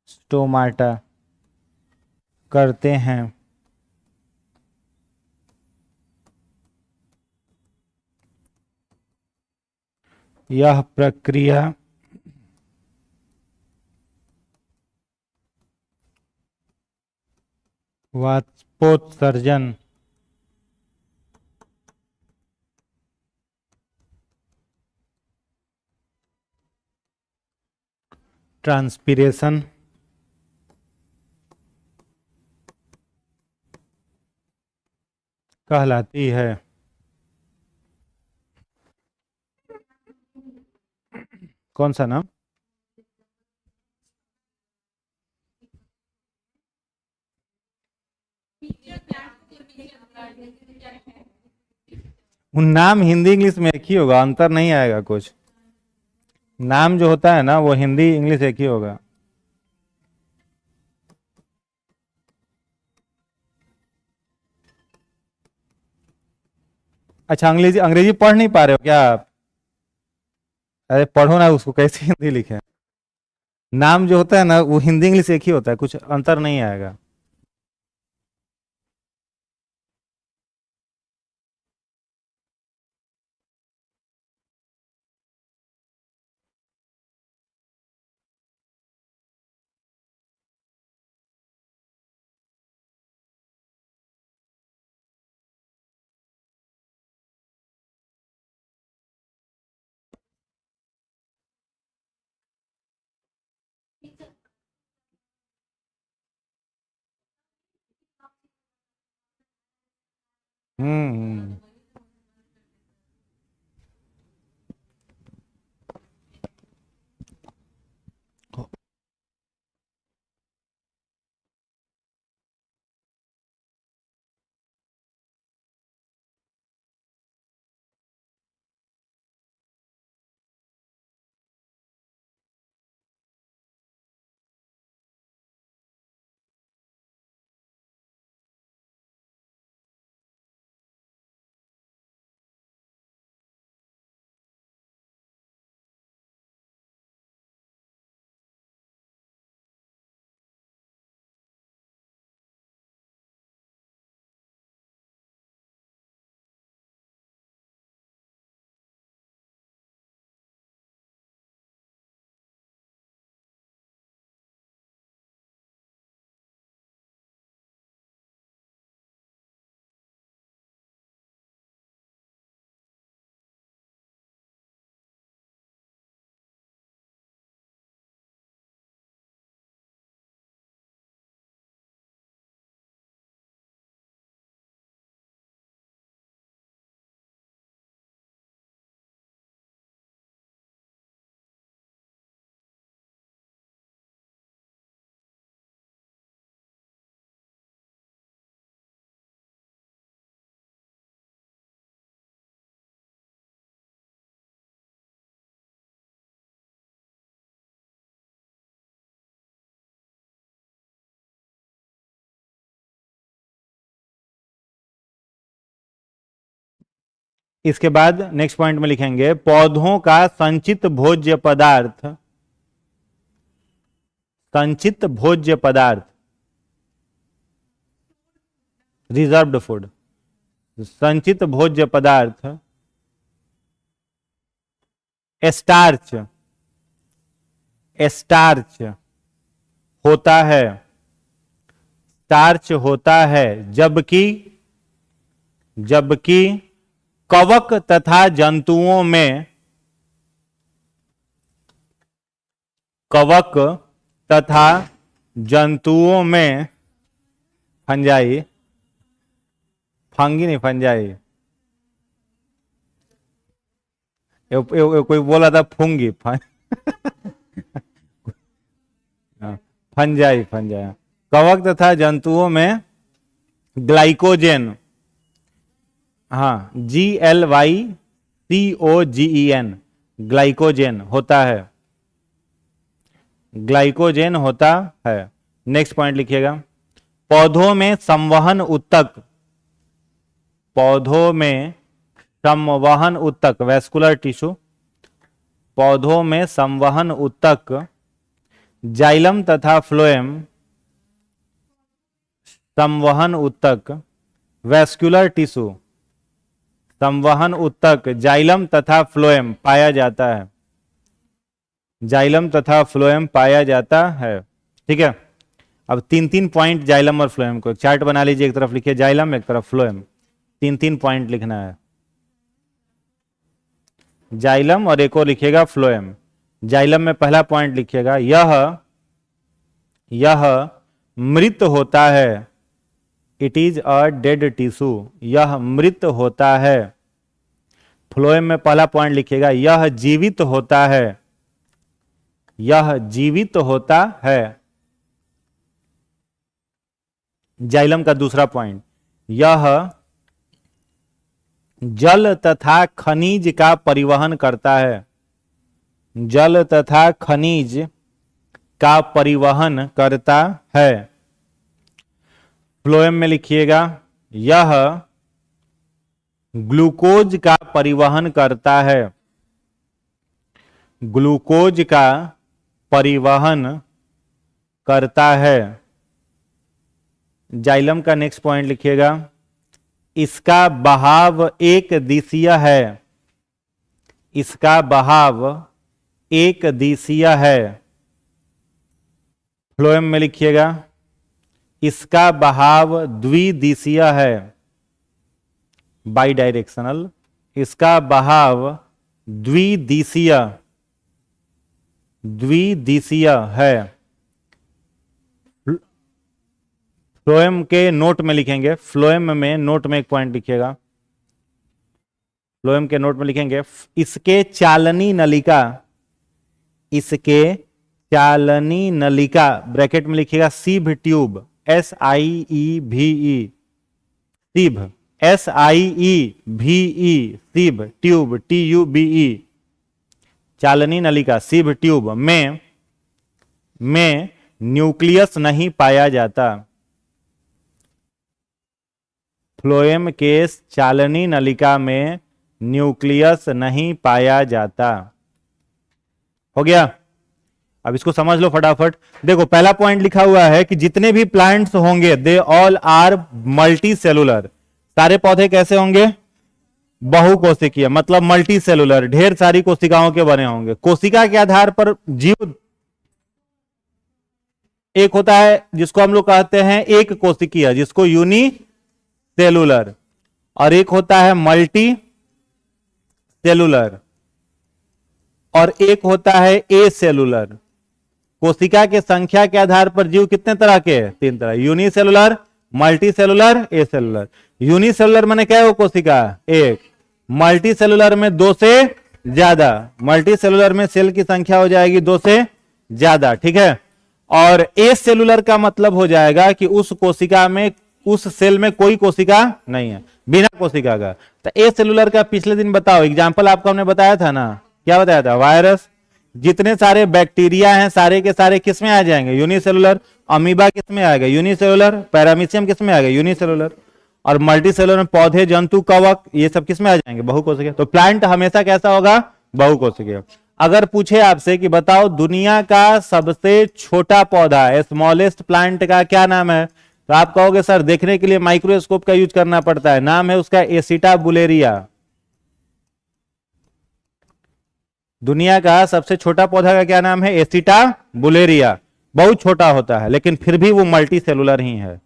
स्टोमाटा करते हैं। यह प्रक्रिया वाष्पोत्सर्जन, ट्रांसपीरेशन, कहलाती है। कौन सा नाम? नाम हिंदी इंग्लिश में एक ही होगा, अंतर नहीं आएगा कुछ। नाम जो होता है ना वो हिंदी इंग्लिश एक ही होगा। अच्छा, अंग्रेजी अंग्रेजी पढ़ नहीं पा रहे हो क्या आप? अरे पढ़ो ना उसको, कैसे हिंदी लिखे। नाम जो होता है ना वो हिंदी इंग्लिश एक ही होता है, कुछ अंतर नहीं आएगा। हम्म। इसके बाद नेक्स्ट पॉइंट में लिखेंगे पौधों का संचित भोज्य पदार्थ, संचित भोज्य पदार्थ, रिजर्व्ड फूड, संचित भोज्य पदार्थ स्टार्च, स्टार्च होता है, स्टार्च होता है, जबकि जबकि कवक तथा जंतुओं में, कवक तथा जंतुओं में फंजाई, फंगी नहीं फंजाई, कोई बोला था फूंगी फंजाई, फंजाई। कवक तथा जंतुओं में ग्लाइकोजेन, हाँ GLYCOGEN, ग्लाइकोजेन होता है, ग्लाइकोजेन होता है। नेक्स्ट पॉइंट लिखिएगा पौधों में संवहन उत्तक, पौधों में संवहन उत्तक वैस्कुलर टिश्यू, पौधों में संवहन उत्तक जाइलम तथा फ्लोएम, संवहन उत्तक वैस्कुलर टिश्यू, संवहन उत्तक जाइलम तथा फ्लोएम पाया जाता है, जाइलम तथा फ्लोएम पाया जाता है। ठीक है, अब 3-3 पॉइंट जाइलम और फ्लोएम को एक चार्ट बना लीजिए, एक तरफ लिखिए जाइलम, एक तरफ फ्लोएम, 3-3 पॉइंट लिखना है, जाइलम और एक और लिखिएगा फ्लोएम। जाइलम में पहला पॉइंट लिखिएगा, यह मृत होता है, it is a dead tissue, यह मृत होता है। फ्लोएम में पहला पॉइंट लिखिएगा, यह जीवित होता है, यह जीवित होता है। जाइलम का दूसरा पॉइंट, यह जल तथा खनिज का परिवहन करता है, जल तथा खनिज का परिवहन करता है। फ्लोएम में लिखिएगा, यह ग्लूकोज का परिवहन करता है, ग्लूकोज का परिवहन करता है। जाइलम का नेक्स्ट पॉइंट लिखिएगा, इसका बहाव एक दिशीय है, इसका बहाव एक दिशीय है। फ्लोएम में लिखिएगा, इसका बहाव द्विदिशीय है, बाई डायरेक्शनल, इसका बहाव द्विदिशीय द्विदिशीय है। फ्लोएम के नोट में लिखेंगे, फ्लोएम में नोट में एक पॉइंट लिखिएगा, फ्लोएम के नोट में लिखेंगे, इसके चालनी नलिका, इसके चालनी नलिका, ब्रैकेट में लिखिएगा sieve tube, SIEVE, sieve, SIEVE, sieve tube, TUBE, चालनी नलिका, सीभ ट्यूब में न्यूक्लियस नहीं पाया जाता। फ्लोएम के चालनी नलिका में न्यूक्लियस नहीं पाया जाता। हो गया? अब इसको समझ लो फटाफट। देखो पहला पॉइंट लिखा हुआ है कि जितने भी प्लांट्स होंगे they all are multicellular, सारे पौधे कैसे होंगे? बहुकोशिकीय, मतलब मल्टी सेलुलर, ढेर सारी कोशिकाओं के बने होंगे। कोशिका के आधार पर जीव एक होता है जिसको हम लोग कहते हैं एक कोशिकीय, जिसको यूनी सेलुलर, और एक होता है मल्टी सेलुलर, और एक होता है ए सेलुलर। कोशिका के संख्या के आधार पर जीव कितने तरह के? 3 तरह, यूनिसेलुलर, मल्टी सेलुलर, ए सेलुलर। यूनिसेलुलर माने क्या है? वो कोशिका एक, मल्टी सेलुलर में 2 से ज्यादा, मल्टी सेलुलर में सेल की संख्या हो जाएगी 2 से ज्यादा, ठीक है। और ए सेलुलर का मतलब हो जाएगा कि उस कोशिका में, उस सेल में कोई कोशिका नहीं है, बिना कोशिका का। तो ए सेलुलर का पिछले दिन बताओ, एग्जाम्पल आपको हमने बताया था ना, क्या बताया था? वायरस। जितने सारे बैक्टीरिया हैं सारे के सारे किस में आ जाएंगे? यूनिसेलुलर। अमीबा किस में आएगा? यूनिसेलुलर। पैरामीशियम किस में आएगा? यूनिसेलुलर। और मल्टी सेलुलर में पौधे, जंतु, कवक, ये सब किस में आ जाएंगे? बहुकोशिकीय। तो प्लांट हमेशा कैसा होगा? बहुकोशिकीय। अगर पूछे आपसे कि बताओ दुनिया का सबसे छोटा पौधा, स्मॉलेस्ट प्लांट का क्या नाम है, तो आप कहोगे सर देखने के लिए माइक्रोस्कोप का यूज करना पड़ता है, नाम है उसका एसिटाबुलेरिया। दुनिया का सबसे छोटा पौधा का क्या नाम है? एसिटाबुलेरिया। बहुत छोटा होता है लेकिन फिर भी वो मल्टी सेलुलर ही है।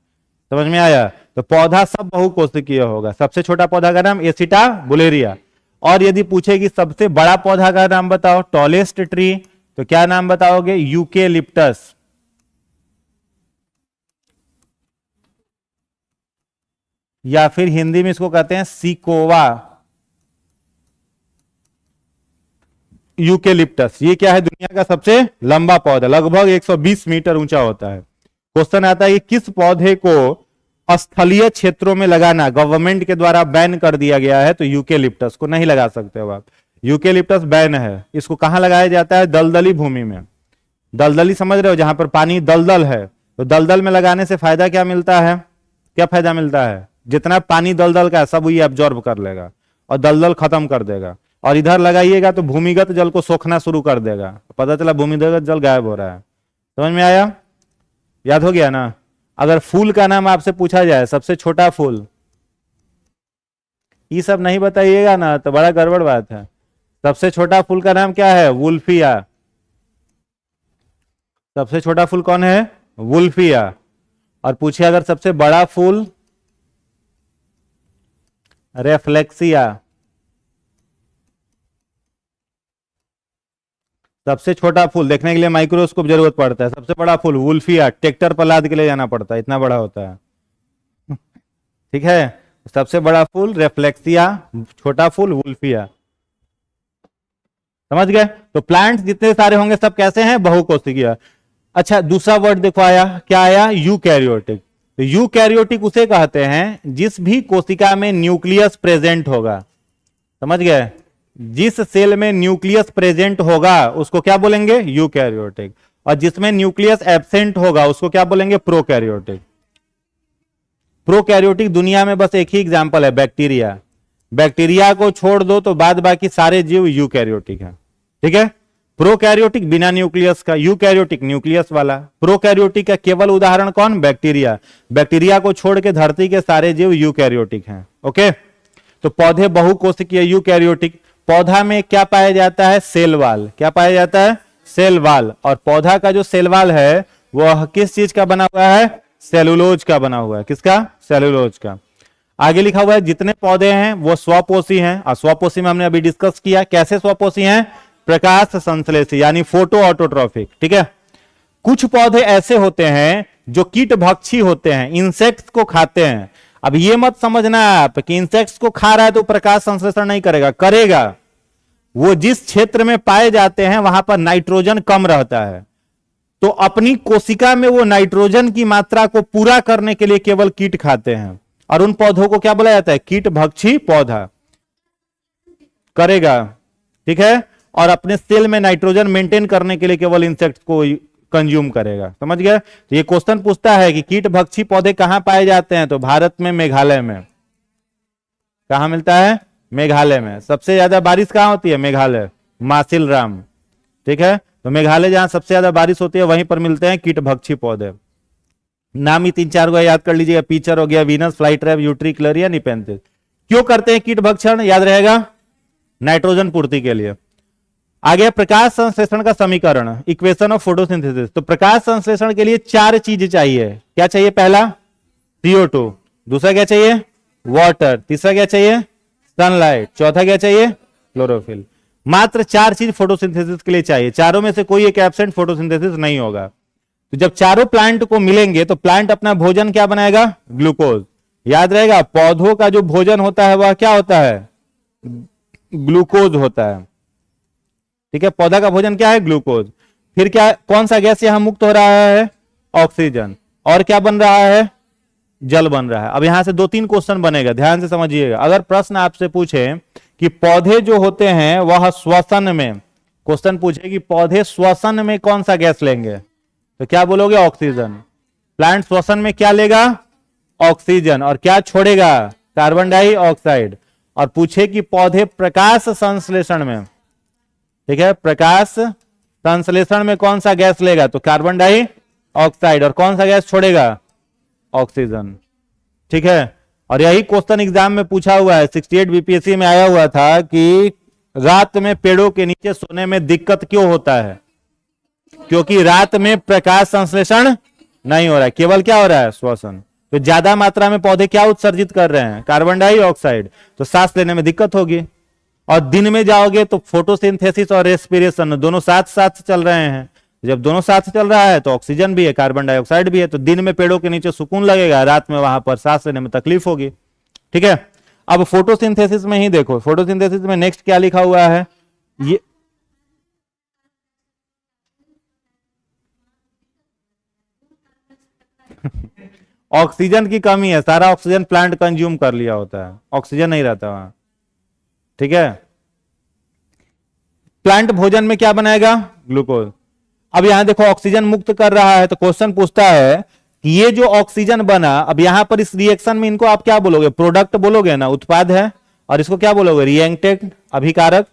समझ में आया? तो पौधा सब बहुकोशिकीय होगा। सबसे छोटा पौधा का नाम एसिटाबुलेरिया। और यदि पूछे कि सबसे बड़ा पौधा का नाम बताओ, टॉलेस्ट ट्री, तो क्या नाम बताओगे? यूकेलिप्टस। या फिर हिंदी में इसको कहते हैं सिकोवा, यूकेलिप्टस। ये क्या है? दुनिया का सबसे लंबा पौधा, लगभग 120 मीटर ऊंचा होता है। क्वेश्चन आता है कि किस पौधे को स्थलीय क्षेत्रों में लगाना गवर्नमेंट के द्वारा बैन कर दिया गया है? तो यूकेलिप्टस को नहीं लगा सकते हो आप, यूकेलिप्टस बैन है। इसको कहां लगाया जाता है? दलदली भूमि में। दलदली समझ रहे हो? जहां पर पानी दलदल है, तो दलदल में लगाने से फायदा क्या मिलता है? क्या फायदा मिलता है? जितना पानी दलदल का है सब ये एब्जॉर्ब कर लेगा और दलदल खत्म कर देगा। और इधर लगाइएगा तो भूमिगत जल को सोखना शुरू कर देगा, पता चला भूमिगत जल गायब हो रहा है। समझ में आया? याद हो गया ना? अगर फूल का नाम आपसे पूछा जाए, सबसे छोटा फूल, ये सब नहीं बताइएगा ना तो बड़ा गड़बड़ बात है। सबसे छोटा फूल का नाम क्या है? वुल्फिया। सबसे छोटा फूल कौन है? वुल्फिया। और पूछे अगर सबसे बड़ा फूल, रेफ्लेक्सिया। सबसे छोटा फूल देखने के लिए माइक्रोस्कोप जरूरत पड़ता है। सबसे बड़ा फूल वुल्फिया, ट्रैक्टर पर लाद के ले जाना पड़ता है, इतना बड़ा होता है। ठीक है, सबसे बड़ा फूल रेफ्लेक्सिया, छोटा फूल वुल्फिया। समझ गए? तो प्लांट्स जितने सारे होंगे सब कैसे हैं? बहुकोशिकीय। अच्छा, दूसरा वर्ड देखो आया, क्या आया? यूकैरियोटिक। तो यूकैरियोटिक उसे कहते हैं जिस भी कोशिका में न्यूक्लियस प्रेजेंट होगा। समझ गए? जिस सेल में न्यूक्लियस प्रेजेंट होगा उसको क्या बोलेंगे? यूकैरियोटिक। और जिसमें न्यूक्लियस एब्सेंट होगा उसको क्या बोलेंगे? प्रोकैरियोटिक। प्रोकैरियोटिक दुनिया में बस एक ही एग्जांपल है, बैक्टीरिया। बैक्टीरिया को छोड़ दो तो बाद बाकी सारे जीव यूकैरियोटिक हैं। ठीक है, प्रोकैरियोटिक बिना न्यूक्लियस का, यूकैरियोटिक न्यूक्लियस वाला। प्रोकैरियोटिक का केवल उदाहरण कौन? बैक्टीरिया। बैक्टीरिया को छोड़ के धरती के सारे जीव यूकैरियोटिक हैं। ओके, तो पौधे बहुकोशिकीय यूकैरियोटिक। पौधा में क्या पाया जाता है? Cell wall. क्या पाया जाता है? Cell wall. और पौधा का जो सेल वाल है वह किस चीज का बना हुआ है? सेलुलोज का बना हुआ है। किसका? सेलुलोज का। आगे लिखा हुआ है जितने पौधे हैं वो स्वपोषी हैं। और स्वपोषी में हमने अभी डिस्कस किया, कैसे स्वपोषी हैं? प्रकाश संश्लेषी, यानी फोटो ऑटोट्रॉफिक। ठीक है, कुछ पौधे ऐसे होते हैं जो कीट भक्षी होते हैं, इंसेक्ट्स को खाते हैं। अब ये मत समझना आप कि इंसेक्ट्स को खा रहा है तो प्रकाश संश्लेषण नहीं करेगा, करेगा। वो जिस क्षेत्र में पाए जाते हैं वहां पर नाइट्रोजन कम रहता है, तो अपनी कोशिका में वो नाइट्रोजन की मात्रा को पूरा करने के लिए केवल कीट खाते हैं। और उन पौधों को क्या बोला जाता है? कीट भक्षी पौधा। करेगा, ठीक है, और अपने सेल में नाइट्रोजन मेंटेन करने के लिए केवल इंसेक्ट को कंज्यूम करेगा। समझ गए? तो ये क्वेश्चन पूछता है कि कीट भक्षी पौधे कहां पाए जाते हैं? तो भारत में मेघालय में। कहां मिलता है? मेघालय में। सबसे ज्यादा बारिश कहां होती है? मेघालय, मासिलराम। ठीक है, तो मेघालय जहां सबसे ज्यादा बारिश होती है वहीं पर मिलते हैं कीट भक्षी पौधे। नाम ही 3-4 को याद कर लीजिएगा, पीचर हो गया, वीनस फ्लाईट्रैप, यूट्रिक्लरिया, निपेंथिस। क्यों करते हैं कीट भक्षण? याद रहेगा, नाइट्रोजन पूर्ति के लिए। आगे प्रकाश संश्लेषण का समीकरण, इक्वेशन ऑफ फोटोसिंथेसिस। तो प्रकाश संश्लेषण के लिए 4 चीज चाहिए। क्या चाहिए? पहला CO2, दूसरा क्या चाहिए? वाटर, तीसरा क्या चाहिए? सनलाइट, चौथा क्या चाहिए? क्लोरोफिल। मात्र 4 चीज फोटोसिंथेसिस के लिए चाहिए। चारों में से कोई एक एब्सेंट, फोटोसिंथेसिस नहीं होगा। तो जब चारों प्लांट को मिलेंगे तो प्लांट अपना भोजन क्या बनाएगा? ग्लूकोज। याद रहेगा, पौधों का जो भोजन होता है वह क्या होता है? ग्लूकोज होता है। ठीक है, पौधा का भोजन क्या है? ग्लूकोज। फिर क्या, कौन सा गैस यहां मुक्त हो रहा है? ऑक्सीजन। और क्या बन रहा है? जल बन रहा है। अब यहां से 2-3 क्वेश्चन बनेगा, ध्यान से समझिएगा। अगर प्रश्न आपसे पूछे कि पौधे जो होते हैं वह श्वसन में, क्वेश्चन पूछे कि पौधे श्वसन में कौन सा गैस लेंगे, तो क्या बोलोगे? ऑक्सीजन। प्लांट श्वसन में क्या लेगा? ऑक्सीजन। और क्या छोड़ेगा? Carbon dioxide. और पूछे कि पौधे प्रकाश संश्लेषण में, ठीक है, प्रकाश संश्लेषण में कौन सा गैस लेगा? तो कार्बन डाइऑक्साइड। और कौन सा गैस छोड़ेगा? ऑक्सीजन। ठीक है, और यही क्वेश्चन एग्जाम में पूछा हुआ है, 68 बीपीएससी में आया हुआ था कि रात में पेड़ों के नीचे सोने में दिक्कत क्यों होता है? क्योंकि रात में प्रकाश संश्लेषण नहीं हो रहा है, केवल क्या हो रहा है? श्वसन। तो ज्यादा मात्रा में पौधे क्या उत्सर्जित कर रहे हैं? Carbon dioxide. तो सांस लेने में दिक्कत होगी। और दिन में जाओगे तो फोटोसिंथेसिस और रेस्पिरेशन दोनों साथ साथ चल रहे हैं। जब दोनों साथ चल रहा है तो ऑक्सीजन भी है, कार्बन डाइऑक्साइड भी है। तो दिन में पेड़ों के नीचे सुकून लगेगा, रात में वहां पर सांस लेने में तकलीफ होगी। ठीक है, अब फोटोसिंथेसिस में ही देखो, फोटोसिंथेसिस में नेक्स्ट क्या लिखा हुआ है? ये ऑक्सीजन की कमी है, सारा ऑक्सीजन प्लांट कंज्यूम कर लिया होता है, ऑक्सीजन नहीं रहता वहां। ठीक है, प्लांट भोजन में क्या बनाएगा? ग्लूकोज। अब यहां देखो ऑक्सीजन मुक्त कर रहा है, तो क्वेश्चन पूछता है कि ये जो ऑक्सीजन बना, अब यहां पर इस रिएक्शन में इनको आप क्या बोलोगे? प्रोडक्ट बोलोगे ना, उत्पाद है। और इसको क्या बोलोगे? रिएक्टेंट, अभिकारक।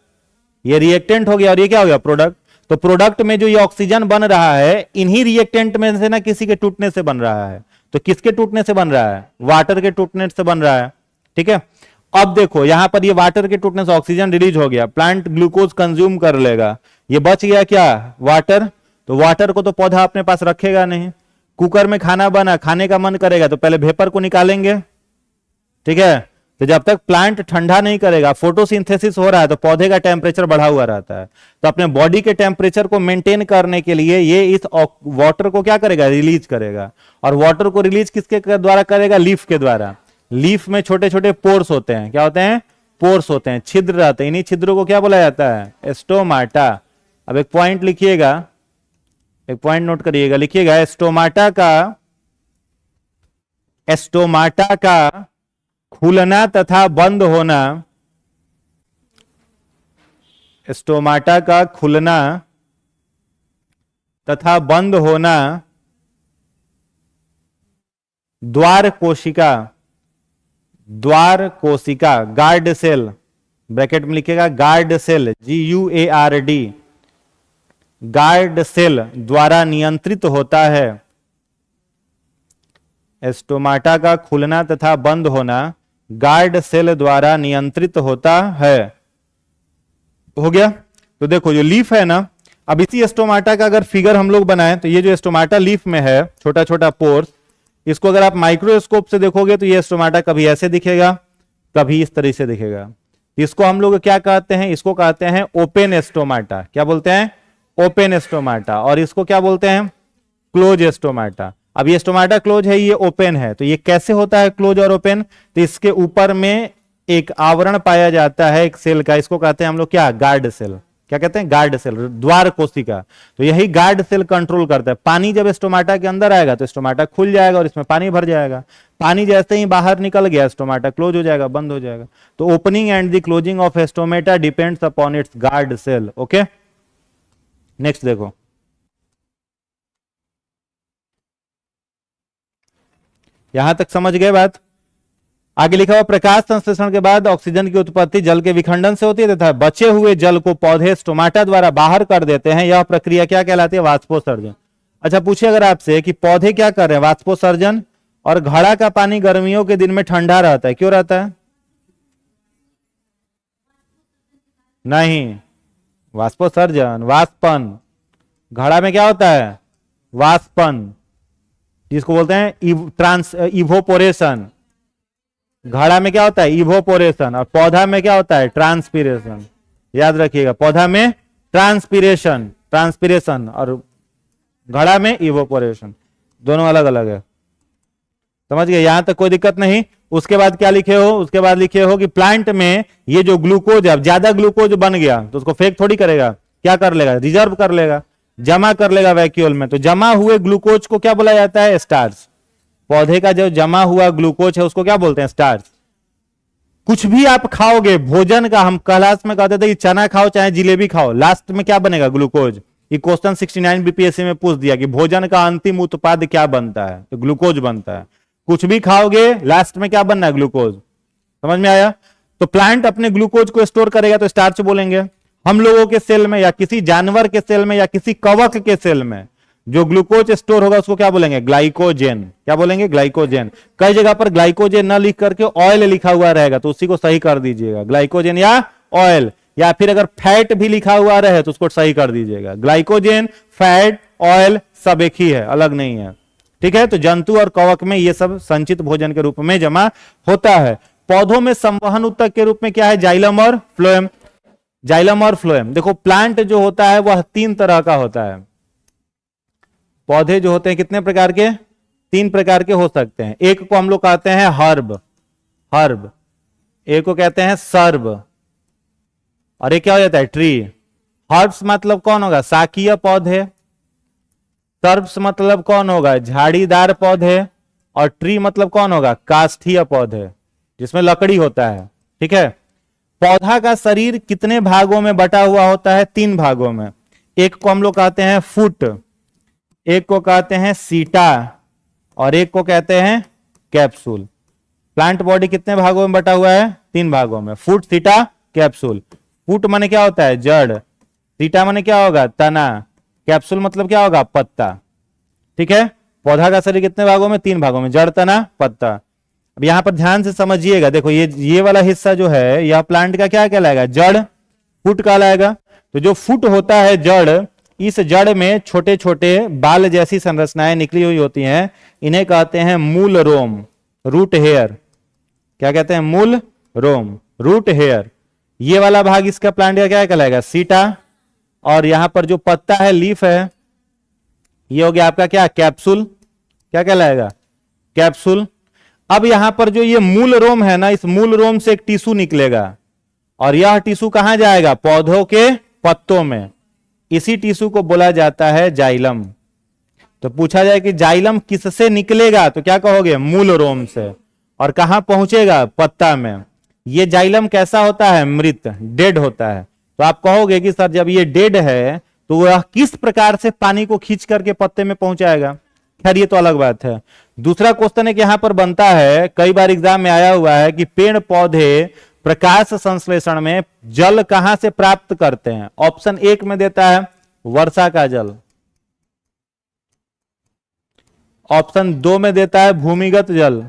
ये रिएक्टेंट हो गया और ये क्या हो गया? प्रोडक्ट। तो प्रोडक्ट में जो ये ऑक्सीजन बन रहा है, इन्हीं रिएक्टेंट में से ना किसी के टूटने से बन रहा है। तो किसके टूटने से बन रहा है? वाटर के टूटने से बन रहा है। ठीक है, अब देखो यहां पर ये वाटर के टूटने से ऑक्सीजन रिलीज हो गया, प्लांट ग्लूकोज कंज्यूम कर लेगा, ये बच गया क्या? वाटर। तो वाटर को तो पौधा अपने पास रखेगा नहीं, कुकर में खाना बना, खाने का मन करेगा तो पहले वेपर को निकालेंगे, ठीक है। तो जब तक प्लांट ठंडा नहीं करेगा, फोटोसिंथेसिस हो रहा है तो पौधे का टेम्परेचर बढ़ा हुआ रहता है। तो अपने बॉडी के टेम्परेचर को मेंटेन करने के लिए ये इस वाटर को क्या करेगा, रिलीज करेगा। और वाटर को रिलीज किसके द्वारा करेगा, लीफ के द्वारा। लीफ में छोटे छोटे पोर्स होते हैं, क्या होते हैं, पोर्स होते हैं, छिद्र रहते हैं। इन्हीं छिद्रों को क्या बोला जाता है, स्टोमाटा। अब एक पॉइंट लिखिएगा, एक पॉइंट नोट करिएगा, लिखिएगा स्टोमाटा का खुलना तथा बंद होना, स्टोमाटा का खुलना तथा बंद होना द्वार कोशिका गार्ड सेल, ब्रैकेट में लिखिएगा guard cell, GUARD, guard cell द्वारा नियंत्रित होता है। स्टोमाटा का खुलना तथा बंद होना गार्ड सेल द्वारा नियंत्रित होता है। हो गया। तो देखो जो लीफ है ना, अब इसी स्टोमाटा का अगर फिगर हम लोग बनाएं तो ये जो स्टोमाटा लीफ में है, छोटा छोटा पोर्स, इसको अगर आप माइक्रोस्कोप से देखोगे तो ये स्टोमाटा कभी ऐसे दिखेगा, कभी इस तरह से दिखेगा। इसको हम लोग क्या कहते हैं, इसको कहते हैं ओपन स्टोमाटा। क्या बोलते हैं, ओपन स्टोमाटा। और इसको क्या बोलते हैं, क्लोज स्टोमाटा। अब ये स्टोमाटा क्लोज है, ये ओपन है। तो ये कैसे होता है क्लोज और ओपन, तो इसके ऊपर में एक आवरण पाया जाता है एक सेल का, इसको कहते हैं हम लोग क्या, गार्ड सेल। क्या कहते हैं, गार्ड सेल, द्वार कोशिका। तो यही गार्ड सेल कंट्रोल करता है। पानी जब स्टोमाटा के अंदर आएगा तो स्टोमाटा खुल जाएगा और इसमें पानी भर जाएगा। पानी जैसे ही बाहर निकल गया स्टोमाटा क्लोज हो जाएगा, बंद हो जाएगा। तो opening and the closing of stomata depends upon its guard cell. Okay, next देखो, यहां तक समझ गए बात। आगे लिखा हुआ, प्रकाश संश्लेषण के बाद ऑक्सीजन की उत्पत्ति जल के विखंडन से होती है तथा बचे हुए जल को पौधे स्टोमाटा द्वारा बाहर कर देते हैं। यह प्रक्रिया क्या कहलाती है, वाष्पोत्सर्जन। अच्छा, पूछिए अगर आपसे कि पौधे क्या कर रहे हैं, वाष्पोत्सर्जन। और घड़ा का पानी गर्मियों के दिन में ठंडा रहता है, क्यों रहता है, नहीं, वाष्पोत्सर्जन, वाष्पन। घड़ा में क्या होता है, वाष्पन, जिसको बोलते हैं इवोपोरेशन। घड़ा में क्या होता है, इवोपोरेशन। और पौधा में क्या होता है, ट्रांसपीरेशन। याद रखिएगा, पौधा में ट्रांसपीरेशन और घड़ा में इवोपोरेशन, दोनों अलग अलग है। समझ गए, यहां तक कोई दिक्कत नहीं। उसके बाद क्या लिखे हो, उसके बाद लिखे हो कि प्लांट में ये जो ग्लूकोज है, ज्यादा ग्लूकोज बन गया तो उसको फेंक थोड़ी करेगा, क्या कर लेगा, रिजर्व कर लेगा, जमा कर लेगा वैक्यूल में। तो जमा हुए ग्लूकोज को क्या बोला जाता है, स्टार्च। पौधे का जो जमा हुआ ग्लूकोज है उसको क्या बोलते हैं, स्टार्च। कुछ भी आप खाओगे भोजन का, हम क्लास में कहते थे कि चना खाओ चाहे जिलेबी खाओ, लास्ट में क्या बनेगा, ग्लूकोज। ये क्वेश्चन 69 बीपीएससी में पूछ दिया कि भोजन का अंतिम उत्पाद क्या बनता है, तो ग्लूकोज बनता है। कुछ भी खाओगे लास्ट में क्या बनना है, ग्लूकोज। समझ में आया। तो प्लांट अपने ग्लूकोज को स्टोर करेगा तो स्टार्च बोलेंगे। हम लोगों के सेल में या किसी जानवर के सेल में या किसी कवक के सेल में जो ग्लूकोज स्टोर होगा उसको क्या बोलेंगे, ग्लाइकोजेन। क्या बोलेंगे, ग्लाइकोजेन। कई जगह पर ग्लाइकोजेन न लिख करके ऑयल लिखा हुआ रहेगा तो उसी को सही कर दीजिएगा, ग्लाइकोजेन या ऑयल। या फिर अगर फैट भी लिखा हुआ रहे तो उसको सही कर दीजिएगा। ग्लाइकोजेन, फैट, ऑयल सब एक ही है, अलग नहीं है। ठीक है। तो जंतु और कवक में ये सब संचित भोजन के रूप में जमा होता है। पौधों में संवहन ऊतक के रूप में क्या है, जाइलम और फ्लोएम। जाइलम और फ्लोएम। देखो प्लांट जो होता है वह 3 तरह का होता है। पौधे जो होते हैं कितने प्रकार के, 3 प्रकार के हो सकते हैं। एक को हम लोग कहते हैं हर्ब, एक को कहते हैं सर्ब, और एक क्या हो जाता है, ट्री। हर्ब्स मतलब कौन होगा, शाकीय पौधे। सर्ब्स मतलब कौन होगा, झाड़ीदार पौधे। और ट्री मतलब कौन होगा, काष्ठीय पौधे, जिसमें लकड़ी होता है। ठीक है। पौधा का शरीर कितने भागों में बटा हुआ होता है, 3 भागों में। एक को हम लोग कहते हैं फुट, एक को कहते हैं सीटा, और एक को कहते हैं कैप्सूल। प्लांट बॉडी कितने भागों में बटा हुआ है, 3 भागों में, फुट, सीटा, कैप्सूल। फुट माने क्या होता है, जड़। सीटा माने क्या होगा, तना। कैप्सूल मतलब क्या होगा, पत्ता। ठीक है। पौधा का शरीर कितने भागों में, 3 भागों में, जड़, तना, पत्ता। अब यहां पर ध्यान से समझिएगा, देखो ये वाला हिस्सा जो है यह प्लांट का क्या कहलाएगा, जड़, फुट कहलाएगा। तो जो फुट होता है, जड़, इस जड़ में छोटे छोटे बाल जैसी संरचनाएं निकली हुई होती हैं, इन्हें कहते हैं मूल रोम, रूट हेयर। क्या कहते हैं? मूल रोम, रूट हेयर। ये वाला भाग इसका प्लांट का क्या कहलाएगा? सीटा। और यहां पर जो पत्ता है, लीफ है, ये हो गया आपका क्या? कैप्सूल। क्या कहलाएगा? कैप्सूल। अब यहां पर जो ये मूल रोम है ना, इस मूल रोम से एक टिश्यू निकलेगा और यह टिश्यू कहां जाएगा? पौधों के पत्तों में। इसी टिश्यू को बोला जाता है जाइलम। तो पूछा जाए कि जाइलम किससे निकलेगा, तो क्या कहोगे? मूल रोम से। और कहां पहुंचेगा? पत्ता में। ये जाइलम कैसा होता है? मृत, डेड होता है। तो आप कहोगे कि सर जब ये डेड है तो वह किस प्रकार से पानी को खींच करके पत्ते में पहुंचाएगा? खैर ये तो अलग बात है। दूसरा क्वेश्चन एक यहां पर बनता है, कई बार एग्जाम में आया हुआ है कि पेड़ पौधे प्रकाश संश्लेषण में जल कहां से प्राप्त करते हैं? ऑप्शन 1 में देता है वर्षा का जल, ऑप्शन 2 में देता है भूमिगत जल,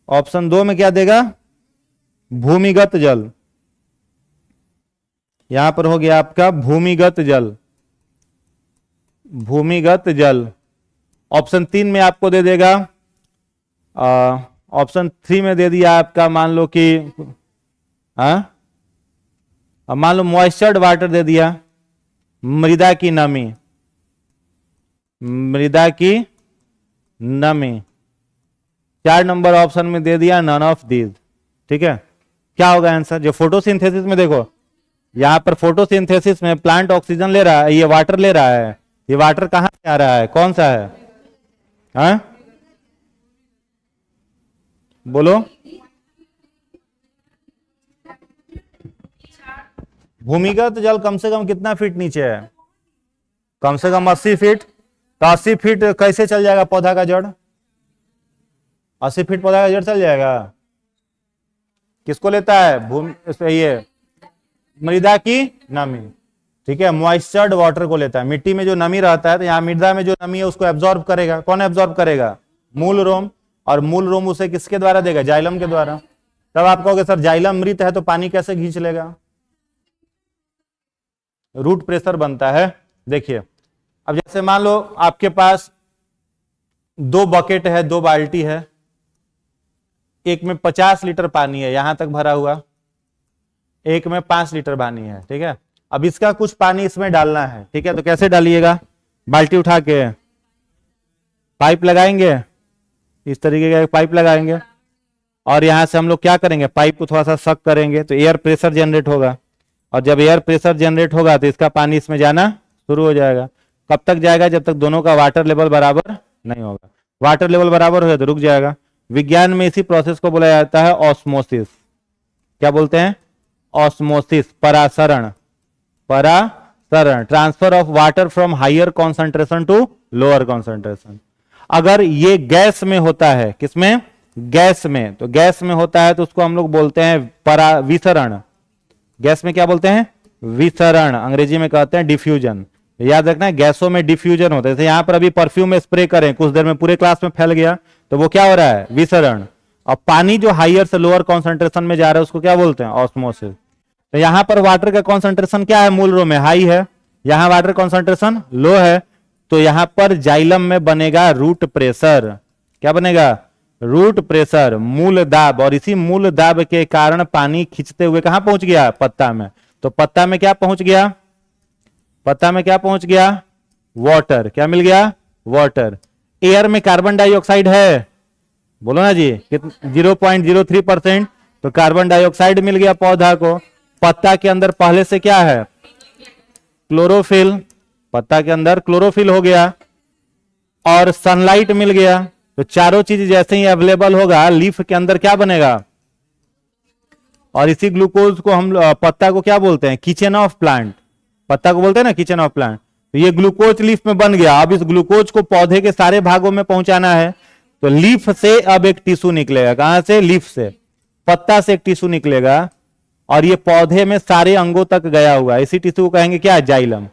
ऑप्शन 2 में क्या देगा? भूमिगत जल। यहां पर हो गया आपका भूमिगत जल, भूमिगत जल। ऑप्शन 3 में आपको दे देगा, ऑप्शन 3 में दे दिया आपका, मान लो कि मान लो मॉइस्चर्ड वाटर दे दिया, मृदा की नमी, मृदा की नमी। 4 नंबर ऑप्शन में दे दिया नन ऑफ दीज। ठीक है, क्या होगा आंसर? जो फोटोसिंथेसिस में देखो, यहां पर फोटोसिंथेसिस में प्लांट ऑक्सीजन ले रहा है, ये वाटर ले रहा है, ये वाटर कहां से आ रहा है? कौन सा है? हाँ बोलो। भूमिगत जल कम से कम कितना फीट नीचे है? कम से कम 80 फीट। तो 80 फीट कैसे चल जाएगा पौधा का जड़? 80 फीट पौधा का जड़ चल जाएगा? किसको लेता है? भूमि, ये मृदा की नमी। ठीक है, मॉइस्चर्ड वाटर को लेता है। मिट्टी में जो नमी रहता है, तो यहाँ मृदा में जो नमी है उसको एब्जॉर्ब करेगा। कौन एब्जॉर्ब करेगा? मूल रोम। और मूल रोम उसे किसके द्वारा देगा? जाइलम के द्वारा। तब आप कहोगे सर जाइलम मृत है तो पानी कैसे खींच लेगा? रूट प्रेशर बनता है। देखिए, अब जैसे मान लो आपके पास 2 बकेट है, 2 बाल्टी है, एक में 50 लीटर पानी है यहां तक भरा हुआ, एक में 5 लीटर पानी है। ठीक है, अब इसका कुछ पानी इसमें डालना है। ठीक है, तो कैसे डालिएगा? बाल्टी उठा के पाइप लगाएंगे, इस तरीके का पाइप लगाएंगे, और यहां से हम लोग क्या करेंगे? पाइप को थोड़ा सा सक करेंगे तो एयर प्रेशर जनरेट होगा, और जब एयर प्रेशर जनरेट होगा तो इसका पानी इसमें जाना शुरू हो जाएगा। कब तक जाएगा? जब तक दोनों का वाटर लेवल बराबर नहीं होगा। वाटर लेवल बराबर हो तो रुक जाएगा। विज्ञान में इसी प्रोसेस को बोला जाता है ऑस्मोसिस। क्या बोलते हैं? ऑस्मोसिस, परासरण। परासरण, transfer of water from higher concentration to lower concentration. अगर ये गैस में होता है, किसमें? गैस में। तो गैस में होता है तो उसको हम लोग बोलते हैं विसरण। गैस में क्या बोलते हैं? विसरण। अंग्रेजी में कहते हैं डिफ्यूजन। याद रखना है, गैसों में डिफ्यूजन होता है। जैसे यहां पर अभी परफ्यूम में स्प्रे करें, कुछ देर में पूरे क्लास में फैल गया, तो वो क्या हो रहा है? विसरण। और पानी जो हायर से लोअर कॉन्सेंट्रेशन में जा रहा है उसको क्या बोलते हैं? ऑस्मोसिस। तो यहां पर वाटर का कॉन्सेंट्रेशन क्या है? मूल रो में हाई है, यहां वाटर कॉन्सेंट्रेशन लो है, तो यहां पर जाइलम में बनेगा रूट प्रेशर। क्या बनेगा? रूट प्रेशर, मूल दाब। और इसी मूल दाब के कारण पानी खींचते हुए कहां पहुंच गया? पत्ता में। तो पत्ता में क्या पहुंच गया? पत्ता में क्या पहुंच गया? वाटर। क्या मिल गया? वाटर। एयर में कार्बन डाइऑक्साइड है, बोलो ना जी, 0.03%। तो कार्बन डाइऑक्साइड मिल गया पौधा को। पत्ता के अंदर पहले से क्या है? क्लोरोफिल। पत्ता के अंदर क्लोरोफिल हो गया, और सनलाइट मिल गया। तो चारों चीज जैसे ही अवेलेबल होगा, लीफ के अंदर क्या बनेगा? और इसी ग्लूकोज को हम पत्ता को क्या बोलते हैं? Kitchen of plant. पत्ता को बोलते हैं ना किचन ऑफ प्लांट। तो ये ग्लूकोज लीफ में बन गया। अब इस ग्लूकोज को पौधे के सारे भागों में पहुंचाना है, तो लीफ से अब एक टिश्यू निकलेगा। कहां से? लीफ से। पत्ता से एक टिश्यू निकलेगा, और ये पौधे में सारे अंगों तक गया हुआ। इसी टिश्यू को कहेंगे क्या? जाइलम।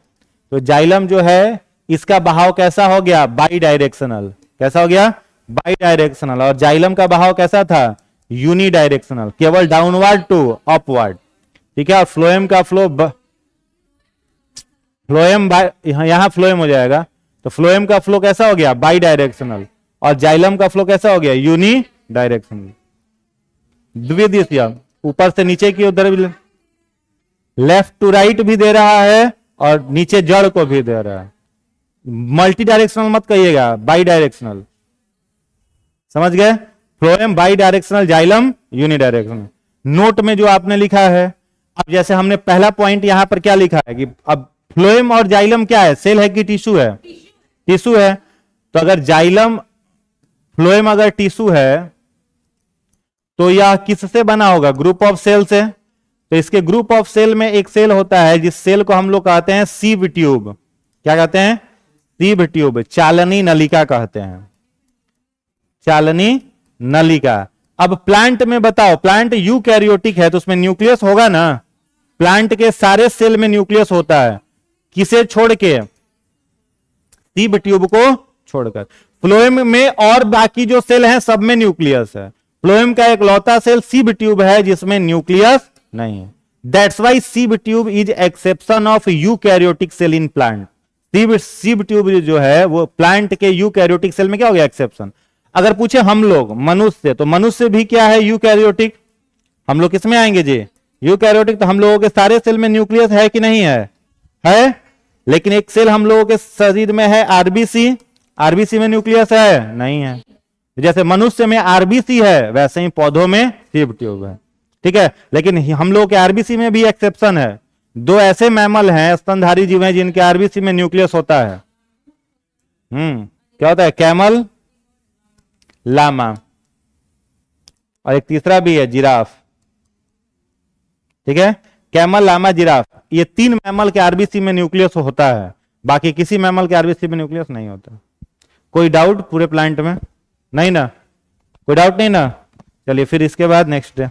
तो जाइलम जो है, इसका बहाव कैसा हो गया? By directional. कैसा हो गया? By directional. और जाइलम का बहाव कैसा था? यूनी डायरेक्शनल, केवल डाउनवर्ड टू अपवर्ड। ठीक है, और फ्लोएम का फ्लो फ्लोएम यहाँ फ्लोएम हो जाएगा, तो फ्लोएम का फ्लो कैसा हो गया, बाई डायरेक्शनल, और जाइलम का फ्लो कैसा हो गया, यूनी डायरेक्शनल, द्विदिशीय, ऊपर से नीचे की उधर भी, लेफ्ट टू राइट भी दे रहा है और नीचे जड़ को भी दे रहा है। मल्टी डायरेक्शनल मत कहिएगा, बाई डायरेक्शनल, समझ गए, phloem bidirectional, xylem unidirectional. Note में जो आपने लिखा है, अब जैसे हमने पहला पॉइंट यहां पर क्या लिखा है कि अब फ्लोएम और जाइलम क्या है, सेल है कि टिश्यू है, टिश्यू है, तो अगर जाइलम फ्लोएम अगर टिश्यू है तो यह किससे बना होगा, ग्रुप ऑफ सेल से। तो इसके ग्रुप ऑफ सेल में एक सेल होता है जिस सेल को हम लोग कहते हैं सीव ट्यूब, क्या कहते हैं, सीव ट्यूब, चालनी नलिका कहते हैं, चालनी नलिका। अब प्लांट में बताओ, प्लांट यूकैरियोटिक है तो उसमें न्यूक्लियस होगा ना, प्लांट के सारे सेल में न्यूक्लियस होता है, किसे छोड़ के, सीव ट्यूब को छोड़कर। फ्लोएम में और बाकी जो सेल हैं सब में न्यूक्लियस है, फ्लोएम का एक लौता सेल सीव ट्यूब है जिसमें न्यूक्लियस नहीं है। That's why sieve tube is exception of eukaryotic cell in plant. Sieve tube जो है वो प्लांट के यूकैरियोटिक सेल में क्या हो गया, एक्सेप्शन। अगर पूछे हम लोग मनुष्य, तो मनुष्य भी क्या है, यूकैरियोटिक, हम लोग किसमें आएंगे जी, यूकैरियोटिक। तो हम लोगों के सारे सेल में न्यूक्लियस है कि नहीं है, लेकिन एक सेल हम लोगों के शरीर में है आरबीसी, आरबीसी में न्यूक्लियस है, नहीं है। जैसे मनुष्य में आरबीसी है वैसे ही पौधों में सीव ट्यूब है, ठीक है। लेकिन हम लोगों के आरबीसी में भी एक्सेप्शन है, दो ऐसे मैमल हैं, स्तनधारी जीव हैं जिनके आरबीसी में न्यूक्लियस होता है, क्या होता है, कैमल, लामा, और एक तीसरा भी है जिराफ, ठीक है, कैमल, लामा, जिराफ, ये तीन मैमल के आरबीसी में न्यूक्लियस होता है, बाकी किसी मैमल के आरबीसी में न्यूक्लियस नहीं होता। कोई डाउट पूरे प्लांट में, नहीं ना, कोई डाउट नहीं ना, चलिए फिर इसके बाद नेक्स्ट है।